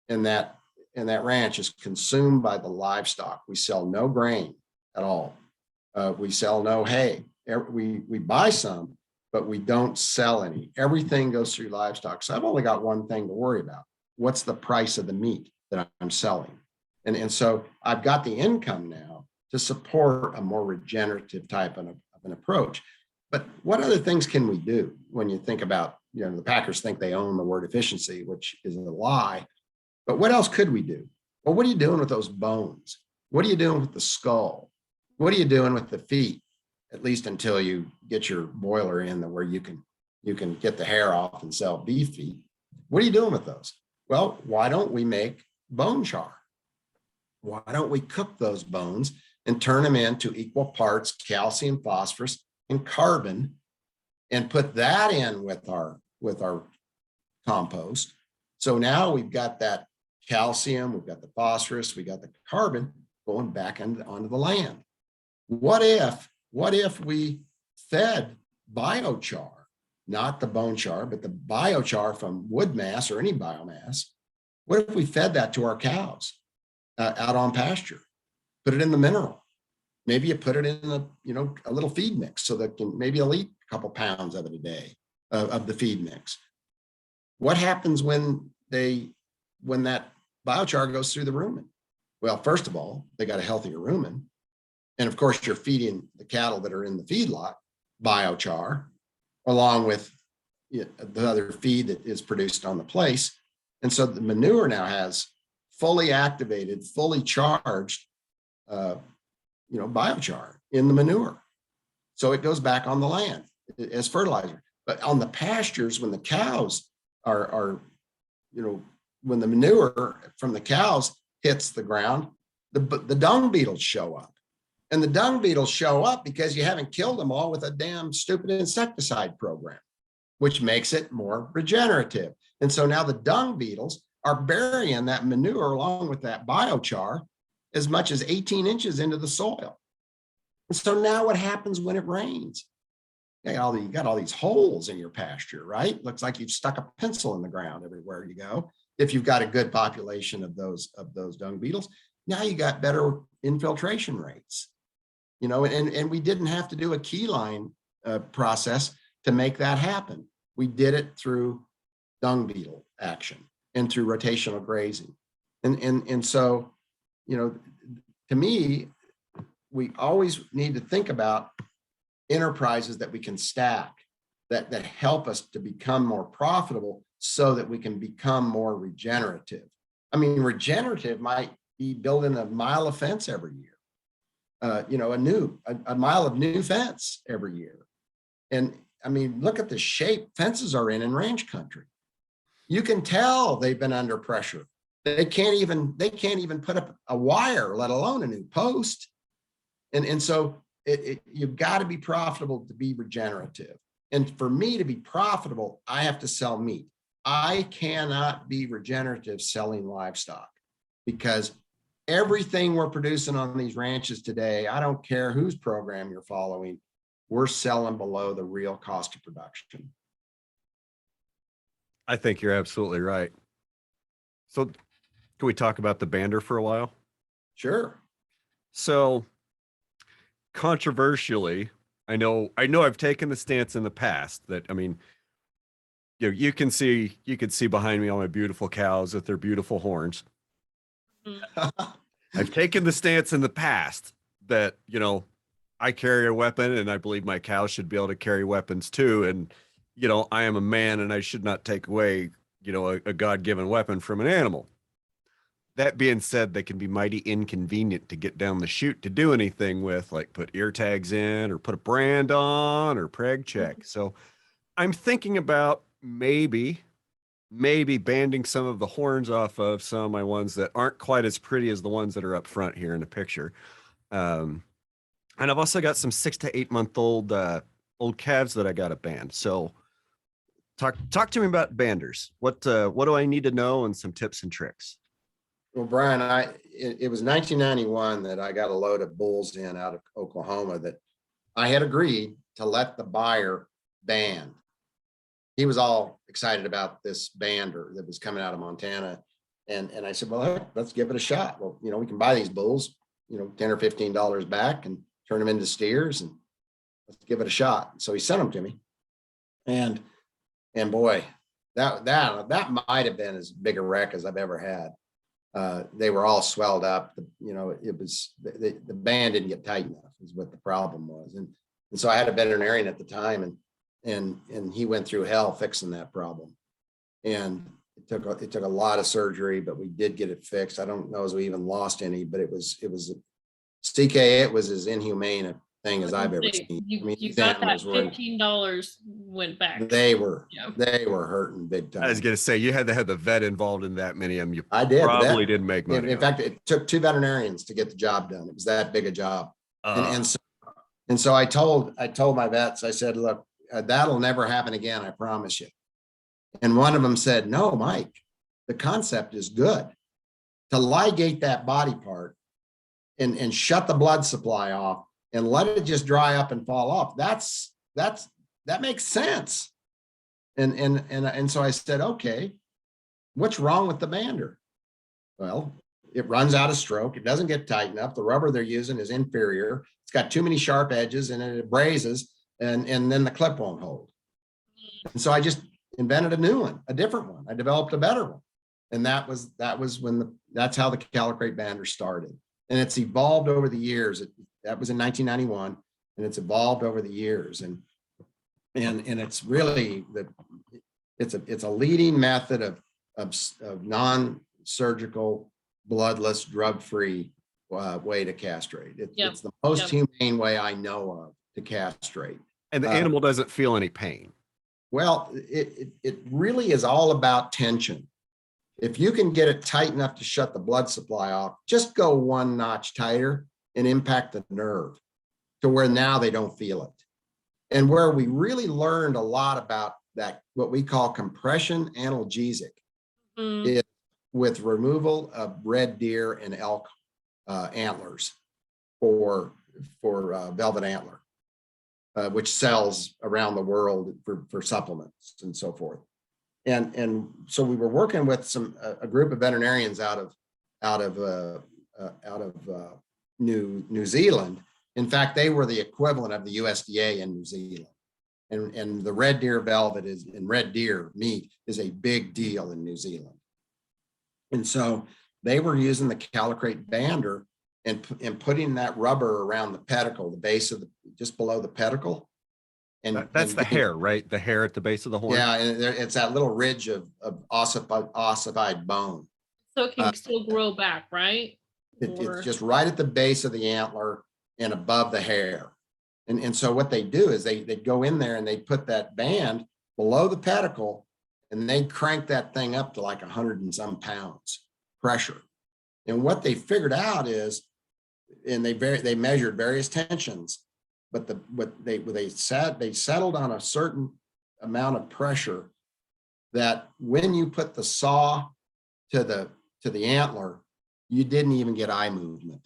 and that ranch is consumed by the livestock. We sell no grain at all. We sell no hay. We buy some, but we don't sell any. Everything goes through livestock. So I've only got one thing to worry about. What's the price of the meat that I'm selling? And so I've got the income now to support a more regenerative type of an approach. But what other things can we do when you think about, the packers think they own the word efficiency, which is a lie. But what else could we do? Well, what are you doing with those bones? What are you doing with the skull? What are you doing with the feet? At least until you get your boiler in where you can get the hair off and sell beef feet. What are you doing with those? Well, why don't we make bone char? Why don't we cook those bones and turn them into equal parts calcium, phosphorus, and carbon, and put that in with our compost? So now we've got that calcium, we've got the phosphorus, we got the carbon going back onto the land. What if we fed biochar, not the bone char, but the biochar from wood mass or any biomass? What if we fed that to our cows out on pasture? Put it in the mineral. Maybe you put it in a little feed mix so that maybe they'll eat a couple pounds of it a day of the feed mix. What happens when that biochar goes through the rumen? Well, first of all, they got a healthier rumen. And of course, you're feeding the cattle that are in the feedlot biochar, along with the other feed that is produced on the place. And so the manure now has fully activated, fully charged, biochar in the manure. So it goes back on the land as fertilizer. But on the pastures, when the cows are when the manure from the cows hits the ground, the dung beetles show up. And the dung beetles show up because you haven't killed them all with a damn stupid insecticide program, which makes it more regenerative. And so now the dung beetles are burying that manure along with that biochar as much as 18 inches into the soil. And so now what happens when it rains? You got all these holes in your pasture, right? Looks like you've stuck a pencil in the ground everywhere you go. If you've got a good population of those dung beetles, now you got better infiltration rates. And we didn't have to do a key line process to make that happen. We did it through dung beetle action and through rotational grazing. And so, to me, we always need to think about enterprises that we can stack that help us to become more profitable so that we can become more regenerative. I mean, regenerative might be building a mile of fence every year, a mile of new fence every year. And I mean, look at the shape fences are in ranch country. You can tell they've been under pressure. They can't even put up a wire, let alone a new post. And so you've got to be profitable to be regenerative. And for me to be profitable, I have to sell meat. I cannot be regenerative selling livestock, because everything we're producing on these ranches today, I don't care whose program you're following, we're selling below the real cost of production. I think you're absolutely right. So can we talk about the bander for a while? Sure. So controversially, I know I've taken the stance in the past that, I mean, you can see behind me all my beautiful cows with their beautiful horns. I've taken the stance in the past that, I carry a weapon and I believe my cows should be able to carry weapons too. And, I am a man and I should not take away, a God-given weapon from an animal. That being said, they can be mighty inconvenient to get down the chute to do anything with, like put ear tags in or put a brand on or preg check. So I'm thinking about maybe banding some of the horns off of some of my ones that aren't quite as pretty as the ones that are up front here in the picture. And I've also got some 6 to 8 month old calves that I got to band. So talk to me about banders. What do I need to know, and some tips and tricks? Well, Brian, it was 1991 that I got a load of bulls in out of Oklahoma that I had agreed to let the buyer band. He was all excited about this bander that was coming out of Montana. And I said, well, heck, let's give it a shot. Well, we can buy these bulls, $10 or $15 back and turn them into steers, and let's give it a shot. So he sent them to me. And boy, that might have been as big a wreck as I've ever had. They were all swelled up. It was the band didn't get tight enough is what the problem was. And so I had a veterinarian at the time, and he went through hell fixing that problem. And it took a lot of surgery, but we did get it fixed. I don't know as we even lost any, but it was CK. It was as inhumane a thing as I've ever seen. You got that $15 went back. They were hurting big time. I was gonna say, you had to have the vet involved in that many of them. I did. Probably didn't make money. In fact, it took 2 veterinarians to get the job done. It was that big a job. And so I told my vets, I said, look, that'll never happen again. I promise you. And one of them said, no, Mike, the concept is good. To ligate that body part and shut the blood supply off and let it just dry up and fall off. That makes sense. And so I said, okay, what's wrong with the bander? Well, it runs out of stroke. It doesn't get tight enough. The rubber they're using is inferior. It's got too many sharp edges and it abrases, and then the clip won't hold. And so I just invented a new one, a different one. I developed a better one. And that's how the Calacrate bander started. And it's evolved over the years. That was in 1991, and it's evolved over the years. And it's really it's a leading method of non-surgical, bloodless, drug-free way to castrate. It's the most humane way I know of to castrate. And the animal doesn't feel any pain. Well, it really is all about tension. If you can get it tight enough to shut the blood supply off, just go 1 notch tighter and impact the nerve to where now they don't feel it. And where we really learned a lot about that, what we call compression analgesic, is with removal of red deer and elk antlers for velvet antler, which sells around the world for supplements and so forth. And so we were working with a group of veterinarians out of New Zealand. In fact, they were the equivalent of the USDA in New Zealand. And the red deer velvet and red deer meat is a big deal in New Zealand. And so they were using the Calacrate bander and putting that rubber around the pedicle, the base of just below the pedicle. And that's the hair, right? The hair at the base of the horn. Yeah, and it's that little ridge of ossified bone. So it can still grow back, right? It's just right at the base of the antler and above the hair. And so what they do is they go in there and they put that band below the pedicle and they crank that thing up to like 100 and some pounds pressure. And what they figured out is, and they measured various tensions, but they settled on a certain amount of pressure that when you put the saw to the antler, you didn't even get eye movement.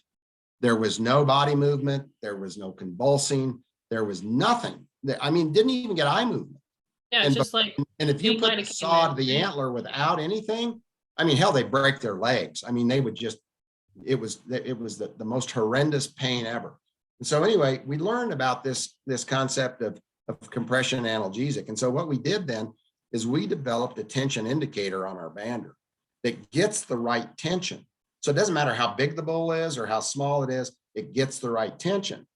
There was no body movement. There was no convulsing. There was nothing. I mean, didn't even get eye movement. Yeah, it's just like. And if you put the saw to the antler without anything, I mean, hell, they break their legs. I mean, they would just, it was the most horrendous pain ever. And so anyway, we learned about this concept of compression analgesic. And so what we did then is we developed a tension indicator on our bander that gets the right tension. So it doesn't matter how big the bull is or how small it is, it gets the right tension.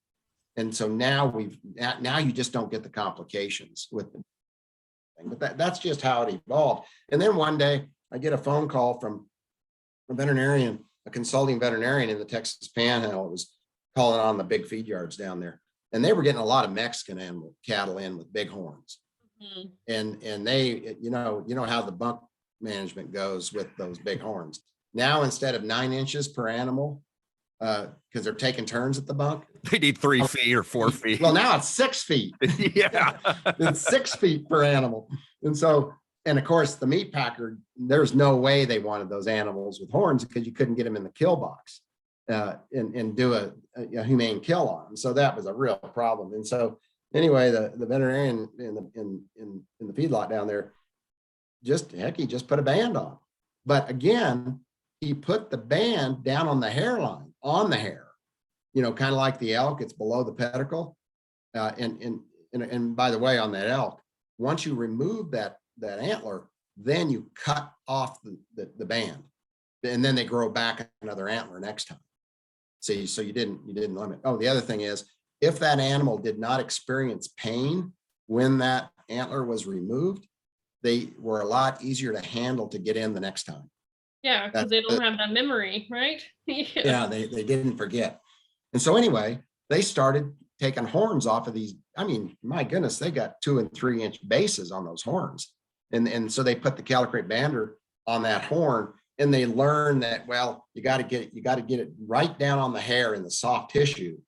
And so now you just don't get the complications with the thing. But that's just how it evolved. And then one day I get a phone call from a veterinarian, a consulting veterinarian in the Texas Panhandle. It was calling on the big feed yards down there. And they were getting a lot of Mexican cattle in with big horns. Mm-hmm. And they, you know how the bunk management goes with those big horns. Now, instead of 9 inches per animal, because they're taking turns at the bunk, they need 3 feet or 4 feet. Well, now it's 6 feet. Yeah. It's 6 feet per animal. And so, and of course, the meat packer, there's no way they wanted those animals with horns because you couldn't get them in the kill box and do a humane kill on them. So that was a real problem. And so anyway, the veterinarian in the feedlot down there, he just put a band on. But again, he put the band down on the hairline, on the hair, kind of like the elk, it's below the pedicle. And by the way, on that elk, once you remove that antler, then you cut off the band, and then they grow back another antler next time. See, so you didn't limit. Oh, the other thing is, if that animal did not experience pain when that antler was removed, they were a lot easier to handle to get in the next time. Yeah, because they don't have that memory, right? Yeah, they didn't forget. And so anyway, they started taking horns off of these. I mean, my goodness, they got 2 and 3 inch bases on those horns. And so they put the Calacrate bander on that horn, and they learned that, well, you got to get it right down on the hair in the soft tissue.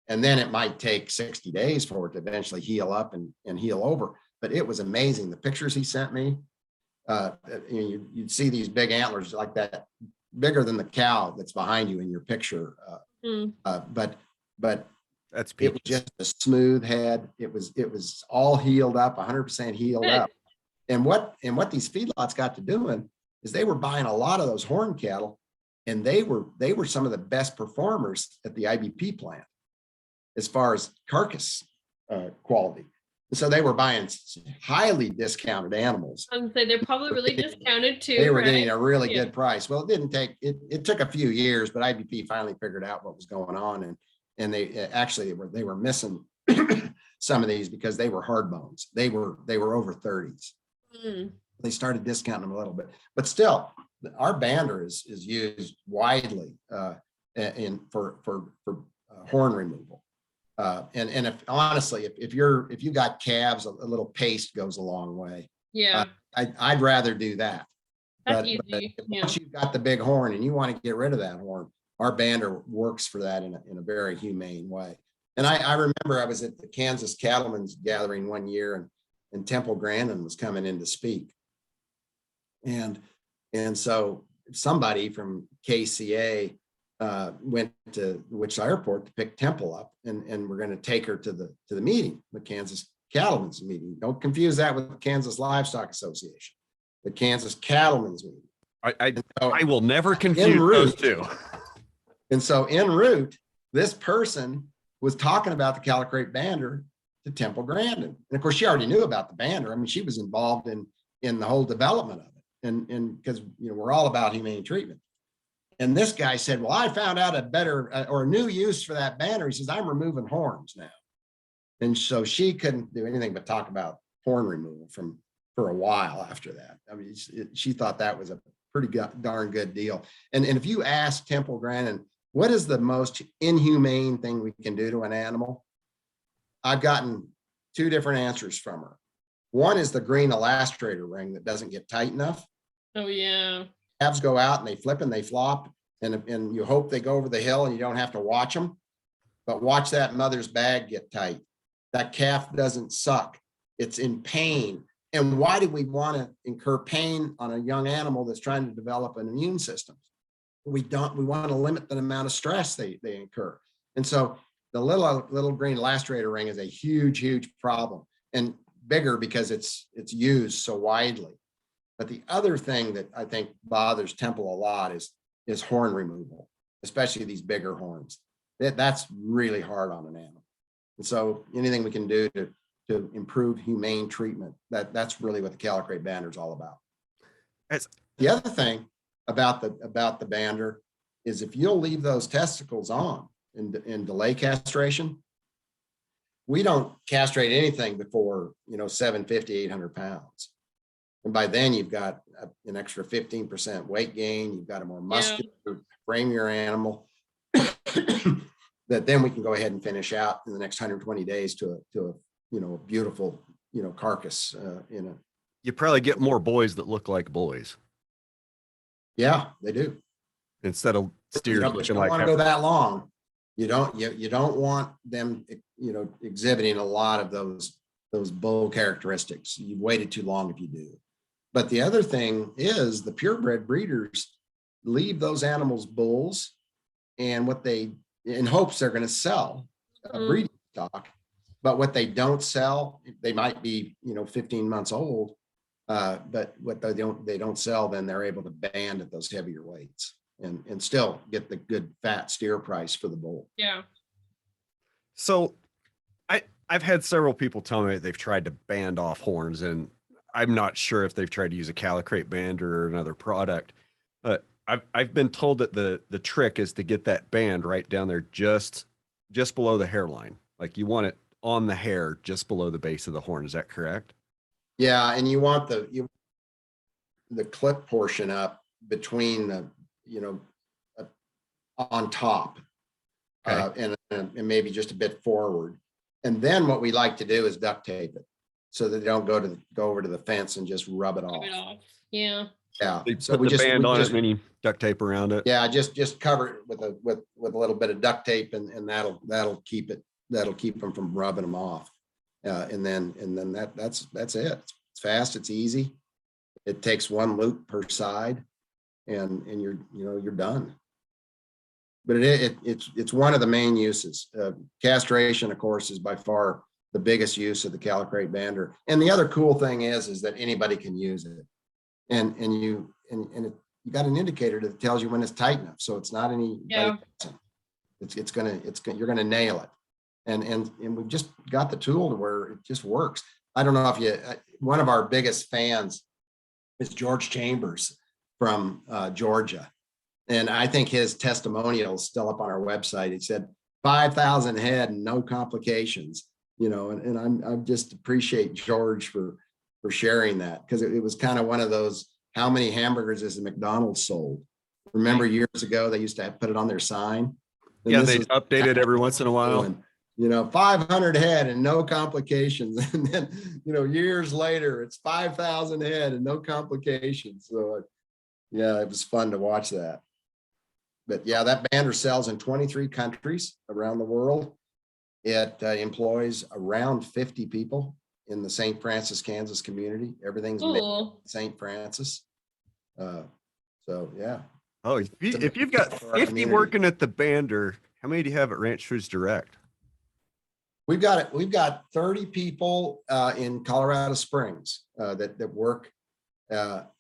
And then it might take 60 days for it to eventually heal up and heal over. But it was amazing. The pictures he sent me, you'd see these big antlers like that, bigger than the cow that's behind you in your picture. But that's it was just a smooth head. It was all healed up, 100% healed up. And what these feedlots got to doing is they were buying a lot of those horn cattle, and they were some of the best performers at the IBP plant as far as carcass quality. So they were buying highly discounted animals. I'd say they're probably really discounted too. They were getting a really good price. Well, it took a few years, but IBP finally figured out what was going on, and they were missing some of these because they were hard bones. They were over 30s. They started discounting them a little bit, but still, our bander is used widely for horn removal. And if honestly, if you got calves, a little paste goes a long way. Yeah. I'd rather do that. That's easy. Yeah. Once you've got the big horn and you want to get rid of that horn, our bander works for that in a very humane way. And I remember I was at the Kansas Cattlemen's Gathering one year, and Temple Grandin was coming in to speak. And so somebody from KCA went to Wichita Airport to pick Temple up, and we're going to take her to the meeting, the Kansas Cattlemen's meeting. Don't confuse that with Kansas Livestock Association, the Kansas Cattlemen's meeting. I will never confuse those two. And so en route, this person was talking about the Calacrate bander to Temple Grandin. And of course, she already knew about the bander. I mean, she was involved in the whole development of it. And because, we're all about humane treatment. And this guy said, well, I found out a better or a new use for that bander. He says, I'm removing horns now. And so she couldn't do anything but talk about horn removal for a while after that. I mean, she thought that was a pretty darn good deal. And if you ask Temple Grandin, what is the most inhumane thing we can do to an animal? I've gotten two different answers from her. One is the green elastrator ring that doesn't get tight enough. Oh, yeah. Calves go out and they flip and they flop, and you hope they go over the hill and you don't have to watch them. But watch that mother's bag get tight. That calf doesn't suck. It's in pain. And why do we want to incur pain on a young animal that's trying to develop an immune system? We want to limit the amount of stress they incur. And so the little green elastrator ring is a huge problem, and bigger because it's used so widely. But the other thing that I think bothers Temple a lot is horn removal, especially these bigger horns. That's really hard on an animal. And so anything we can do to improve humane treatment, that's really what the Calacrate bander is all about. The other thing about the bander is if you'll leave those testicles on in delay castration, we don't castrate anything before 750, 800 pounds. And by then you've got an extra 15% weight gain. You've got a more muscular frame your animal that then we can go ahead and finish out in the next 120 days to a beautiful, carcass. You probably get more boys that look like boys. Yeah, they do. Instead of steers you looking don't like want to go that long. You don't want them, exhibiting a lot of those bull characteristics. You've waited too long if you do. But the other thing is the purebred breeders leave those animals bulls, and in hopes they're going to sell a breeding stock. But what they don't sell, they might be 15 months old. But what they don't sell, then they're able to band at those heavier weights and still get the good fat steer price for the bull. Yeah. So I've had several people tell me they've tried to band off horns, and I'm not sure if they've tried to use a Calacrate bander or another product. But I've been told that the trick is to get that band right down there just below the hairline. Like you want it on the hair just below the base of the horn. Is that correct? Yeah, and you want the clip portion up between the on top, Okay. And maybe just a bit forward. And then what we like to do is duct tape it so that they don't go over to the fence and just rub it off. Yeah. Yeah. You So put the band on it and then you duct tape around it. Yeah, just cover it with a little bit of duct tape, and that'll keep them from rubbing them off. And then that's it. It's fast, it's easy. It takes one loop per side, and you're done. But it's one of the main uses. Castration, of course, is by far the biggest use of the Calacrate bander. And the other cool thing is that anybody can use it. And you got an indicator that tells you when it's tight enough. So it's not any, Yeah. you're gonna nail it. And we've just got the tool to where it just works. I don't know if one of our biggest fans is George Chambers from Georgia. And I think his testimonial is still up on our website. He said 5,000 head and no complications, and I just appreciate George for sharing that, because it was kind of one of those, how many hamburgers is the McDonald's sold? Remember years ago, they used to put it on their sign. And they update it every once in a while. 500 head and no complications. And then, years later, it's 5,000 head and no complications. So yeah, it was fun to watch that. But yeah, that bander sells in 23 countries around the world. It employs around 50 people in the St. Francis, Kansas community. Everything's made in St. Francis. So So, yeah. Oh, if you've got For our 50 community. working at the Bander, how many do you have at Ranch Foods Direct? We've got 30 people in Colorado Springs that work at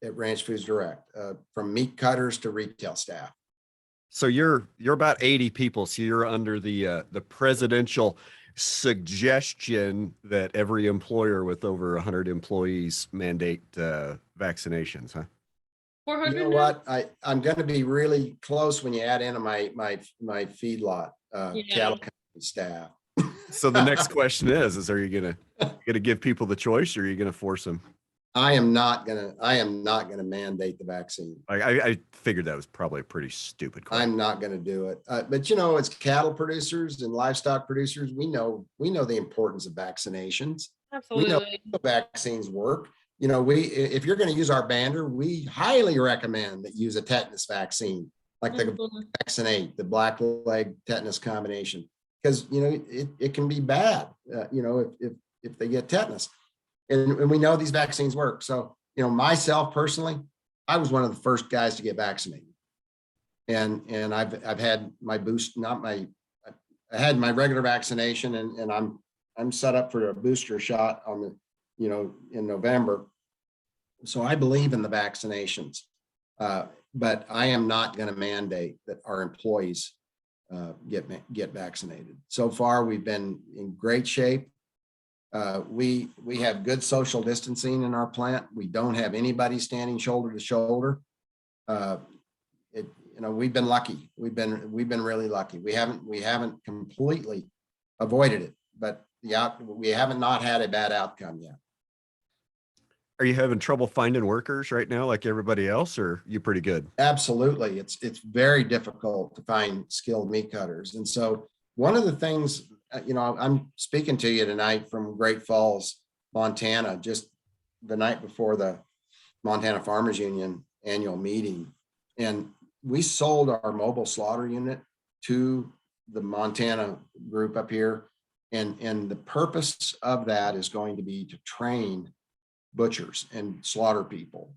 Ranch Foods Direct, from meat cutters to retail staff. So you're about 80 people. So you're under the presidential suggestion that every employer with over 100 employees mandate vaccinations, huh? 400 You know now? what? I'm going to be really close when you add in my feedlot Yeah. cattle company staff. So the next question is are you gonna give people the choice, or are you gonna force them? I am not gonna mandate the vaccine. I figured that was probably a pretty stupid question. I'm not gonna do it. But you know, as cattle producers and livestock producers, we know the importance of vaccinations. We know Absolutely. the vaccines work. You know, if you're going to use our Bander, we highly recommend that you use a tetanus vaccine, like the Mhm. vaccinate, the black leg tetanus combination, because you know it can be bad. You know, if they get tetanus, and we know these vaccines work. So you know, myself personally, I was one of the first guys to get vaccinated, and I've had my boost, I had my regular vaccination, and I'm set up for a booster shot on the, you know, in November. So I believe in the vaccinations, but I am not going to mandate that our employees get vaccinated. So far, we've been in great shape. We have good social distancing in our plant. We don't have anybody standing shoulder to shoulder. You know, we've been lucky. We've been really lucky. We haven't completely avoided it, but we haven't not had a bad outcome yet. Are you having trouble finding workers right now like everybody else, or you pretty good? Absolutely. It's very difficult to find skilled meat cutters. And so one of the things, you know, I'm speaking to you tonight from Great Falls, Montana, just the night before the Montana Farmers Union annual meeting. And we sold our mobile slaughter unit to the Montana group up here. And the purpose of that is going to be to train butchers and slaughter people.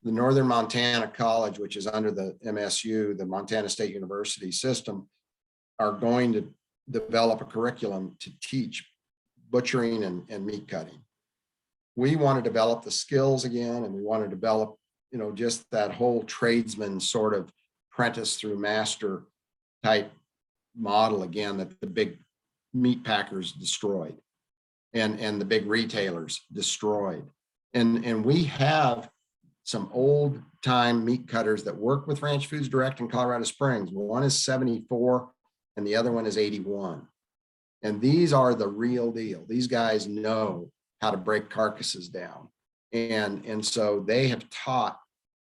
The Northern Montana College, which is under the MSU, the Montana State University system, are going to develop a curriculum to teach butchering and meat cutting. We want to develop the skills again, and we want to develop, you know, just that whole tradesman sort of apprentice through master type model again that the big meat packers destroyed and the big retailers destroyed. And we have some old time meat cutters that work with Ranch Foods Direct in Colorado Springs. One is 74 and the other one is 81. And these are the real deal. These guys know how to break carcasses down. And so they have taught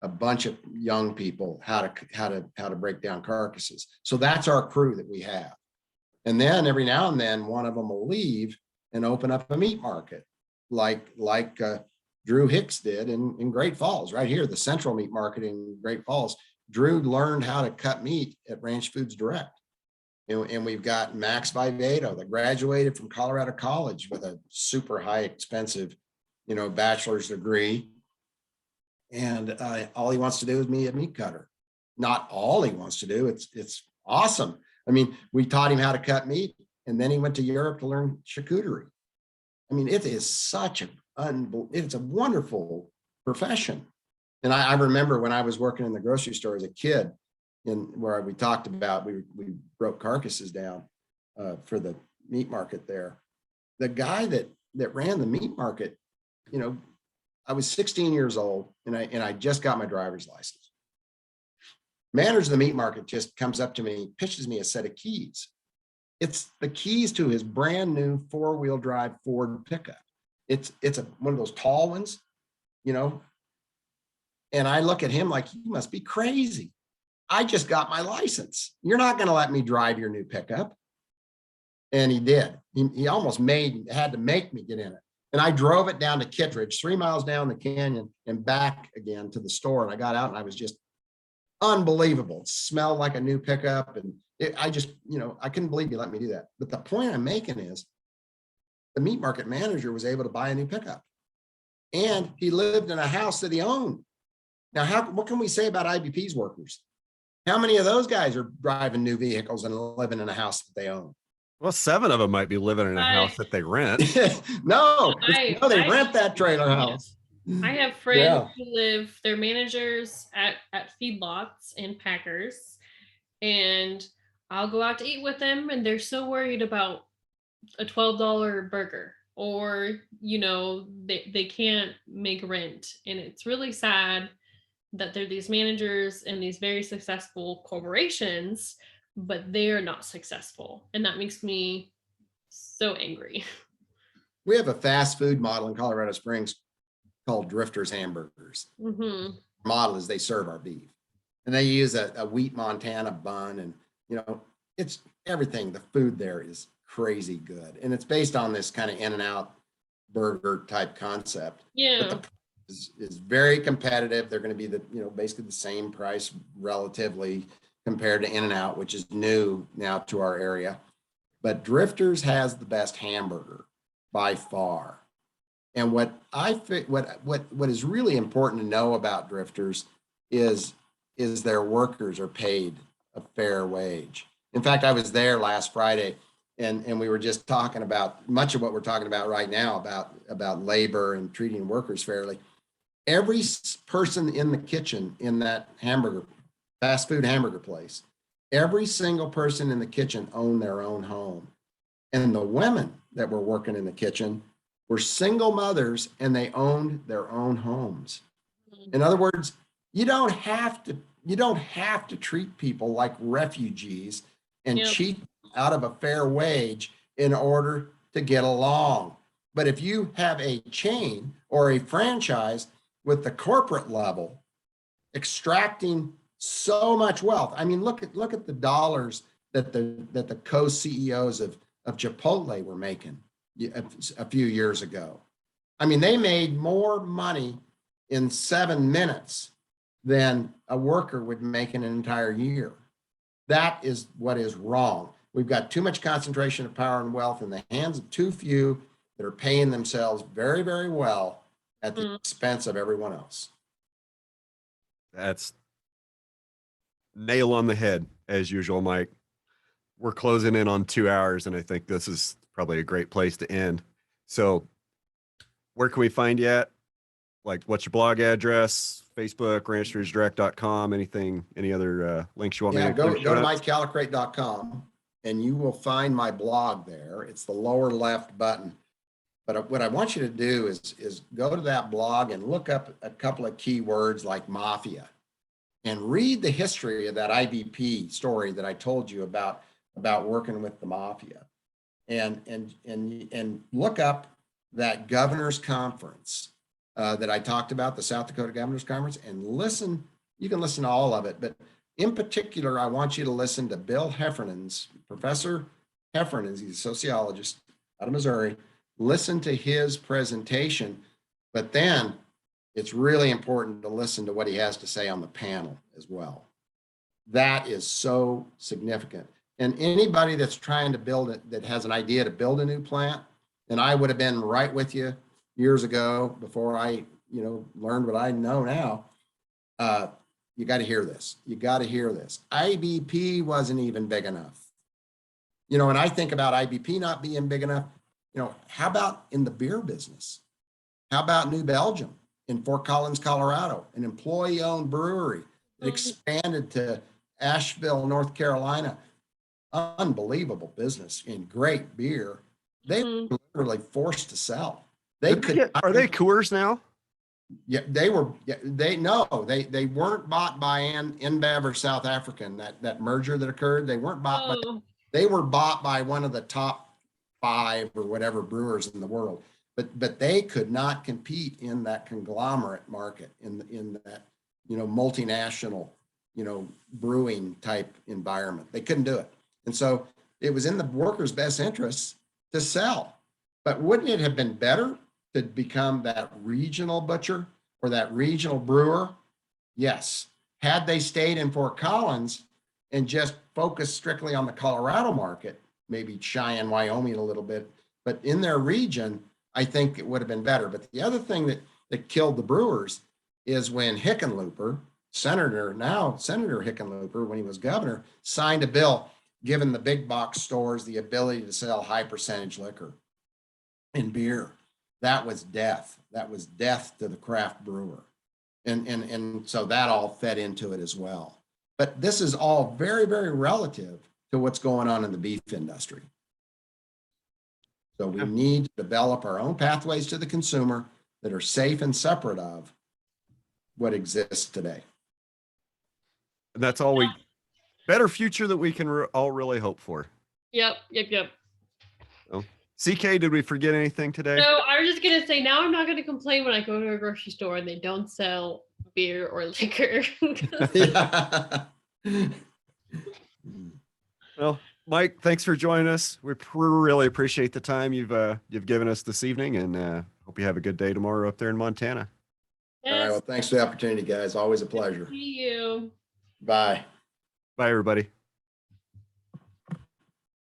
a bunch of young people how to break down carcasses. So that's our crew that we have. And then every now and then one of them will leave and open up a meat market like Drew Hicks did in Great Falls, right here, the central meat market in Great Falls. Drew learned how to cut meat at Ranch Foods Direct. And we've got Max Vivedo that graduated from Colorado College with a super high expensive, you know, bachelor's degree. And all he wants to do is be a meat cutter. Not all he wants to do. It's awesome. I mean, we taught him how to cut meat, and then he went to Europe to learn charcuterie. I mean, it is it's a wonderful profession. And I remember when I was working in the grocery store as a kid, where we talked about, we broke carcasses down for the meat market there. The guy that ran the meat market, you know, I was 16 years old and I just got my driver's license. Manager of the meat market just comes up to me, pitches me a set of keys. It's the keys to his brand new 4-wheel drive Ford pickup. It's one of those tall ones, you know. And I look at him like, he must be crazy. I just got my license. You're not going to let me drive your new pickup. And he did. He almost had to make me get in it. And I drove it down to Kittredge, 3 miles down the canyon and back again to the store. And I got out and I was just unbelievable. It smelled like a new pickup. And I just, you know, I couldn't believe he let me do that. But the point I'm making is the meat market manager was able to buy a new pickup. And he lived in a house that he owned. Now, what can we say about IBP's workers? How many of those guys are driving new vehicles and living in a house that they own? Well, 7 of them might be living in a house that they rent. No, I- they I- rent that trailer house. I have friends Yeah. who live, they're managers at feedlots and packers, and I'll go out to eat with them, and they're so worried about a $12 burger, or they can't make rent, and it's really sad that they're these managers and these very successful corporations, but they're not successful, and that makes me so angry. We have a fast food model in Colorado Springs called Drifters Hamburgers. Mm-hmm. Model is they serve our beef, and they use a wheat Montana bun, and it's everything. The food there is crazy good, and it's based on this kind of In-N-Out burger type concept. Yeah. But the price is very competitive. They're going to be basically the same price relatively compared to In-N-Out, which is new now to our area. But Drifters has the best hamburger by far. And what is really important to know about Drifters is their workers are paid a fair wage. In fact, I was there last Friday, and we were just talking about much of what we're talking about right now about labor and treating workers fairly. Every person in the kitchen in that fast food hamburger place, every single person in the kitchen owned their own home. And the women that were working in the kitchen were single mothers, and they owned their own homes. In other words, you don't have to treat people like refugees and cheat out of a fair wage in order to get along. But if you have a chain or a franchise with the corporate level extracting so much wealth, I mean, look at the dollars that the co-CEOs of Chipotle were making a few years ago. I mean, they made more money in 7 minutes than a worker would make in an entire year. That is what is wrong. We've got too much concentration of power and wealth in the hands of too few that are paying themselves very, very well at the expense of everyone else. That's nail on the head, as usual, Mike. We're closing in on 2 hours, and I think this is probably a great place to end. So where can we find you at? Like, what's your blog address? Facebook, ranchersdirect.com, any other links you want me to go to MikeCallicrate.com, and you will find my blog there. It's the lower left button. But what I want you to do is go to that blog and look up a couple of keywords like mafia, and read the history of that IBP story that I told you about working with the mafia, and look up that governor's conference that I talked about, the South Dakota Governor's Conference, and listen. You can listen to all of it, but in particular, I want you to listen to Bill Heffernan's, Professor Heffernan. He's a sociologist out of Missouri. Listen to his presentation, but then it's really important to listen to what he has to say on the panel as well. That is so significant. And anybody that's trying to build it, that has an idea to build a new plant, and I would have been right with you years ago before I, learned what I know now. You got to hear this. You got to hear this. IBP wasn't even big enough. And I think about IBP not being big enough. How about in the beer business? How about New Belgium in Fort Collins, Colorado, an employee-owned brewery that expanded to Asheville, North Carolina? Unbelievable business in great beer. They were literally forced to sell. Are they Coors now? Yeah, they were. They weren't bought by InBev or South African. That merger that occurred, they weren't bought. They were bought by one of the top 5 or whatever brewers in the world. But they could not compete in that conglomerate market, in that multinational brewing type environment. They couldn't do it. And so it was in the workers' best interests to sell. But wouldn't it have been better to become that regional butcher or that regional brewer? Yes. Had they stayed in Fort Collins and just focused strictly on the Colorado market, maybe Cheyenne, Wyoming a little bit, but in their region, I think it would have been better. But the other thing that killed the brewers is when Hickenlooper, Senator Hickenlooper, when he was governor, signed a bill giving the big box stores the ability to sell high percentage liquor and beer. That was death. That was death to the craft brewer. And so that all fed into it as well. But this is all very, very relative to what's going on in the beef industry. So we need to develop our own pathways to the consumer that are safe and separate of what exists today. And that's all better future that we can all really hope for. Yep. Oh, CK, did we forget anything today? No, I was just gonna say, now I'm not gonna complain when I go to a grocery store and they don't sell beer or liquor. Well, Mike, thanks for joining us. We really appreciate the time you've given us this evening, and hope you have a good day tomorrow up there in Montana. Yes. All right. Well, thanks for the opportunity, guys. Always a pleasure. See you. Bye. Bye, everybody.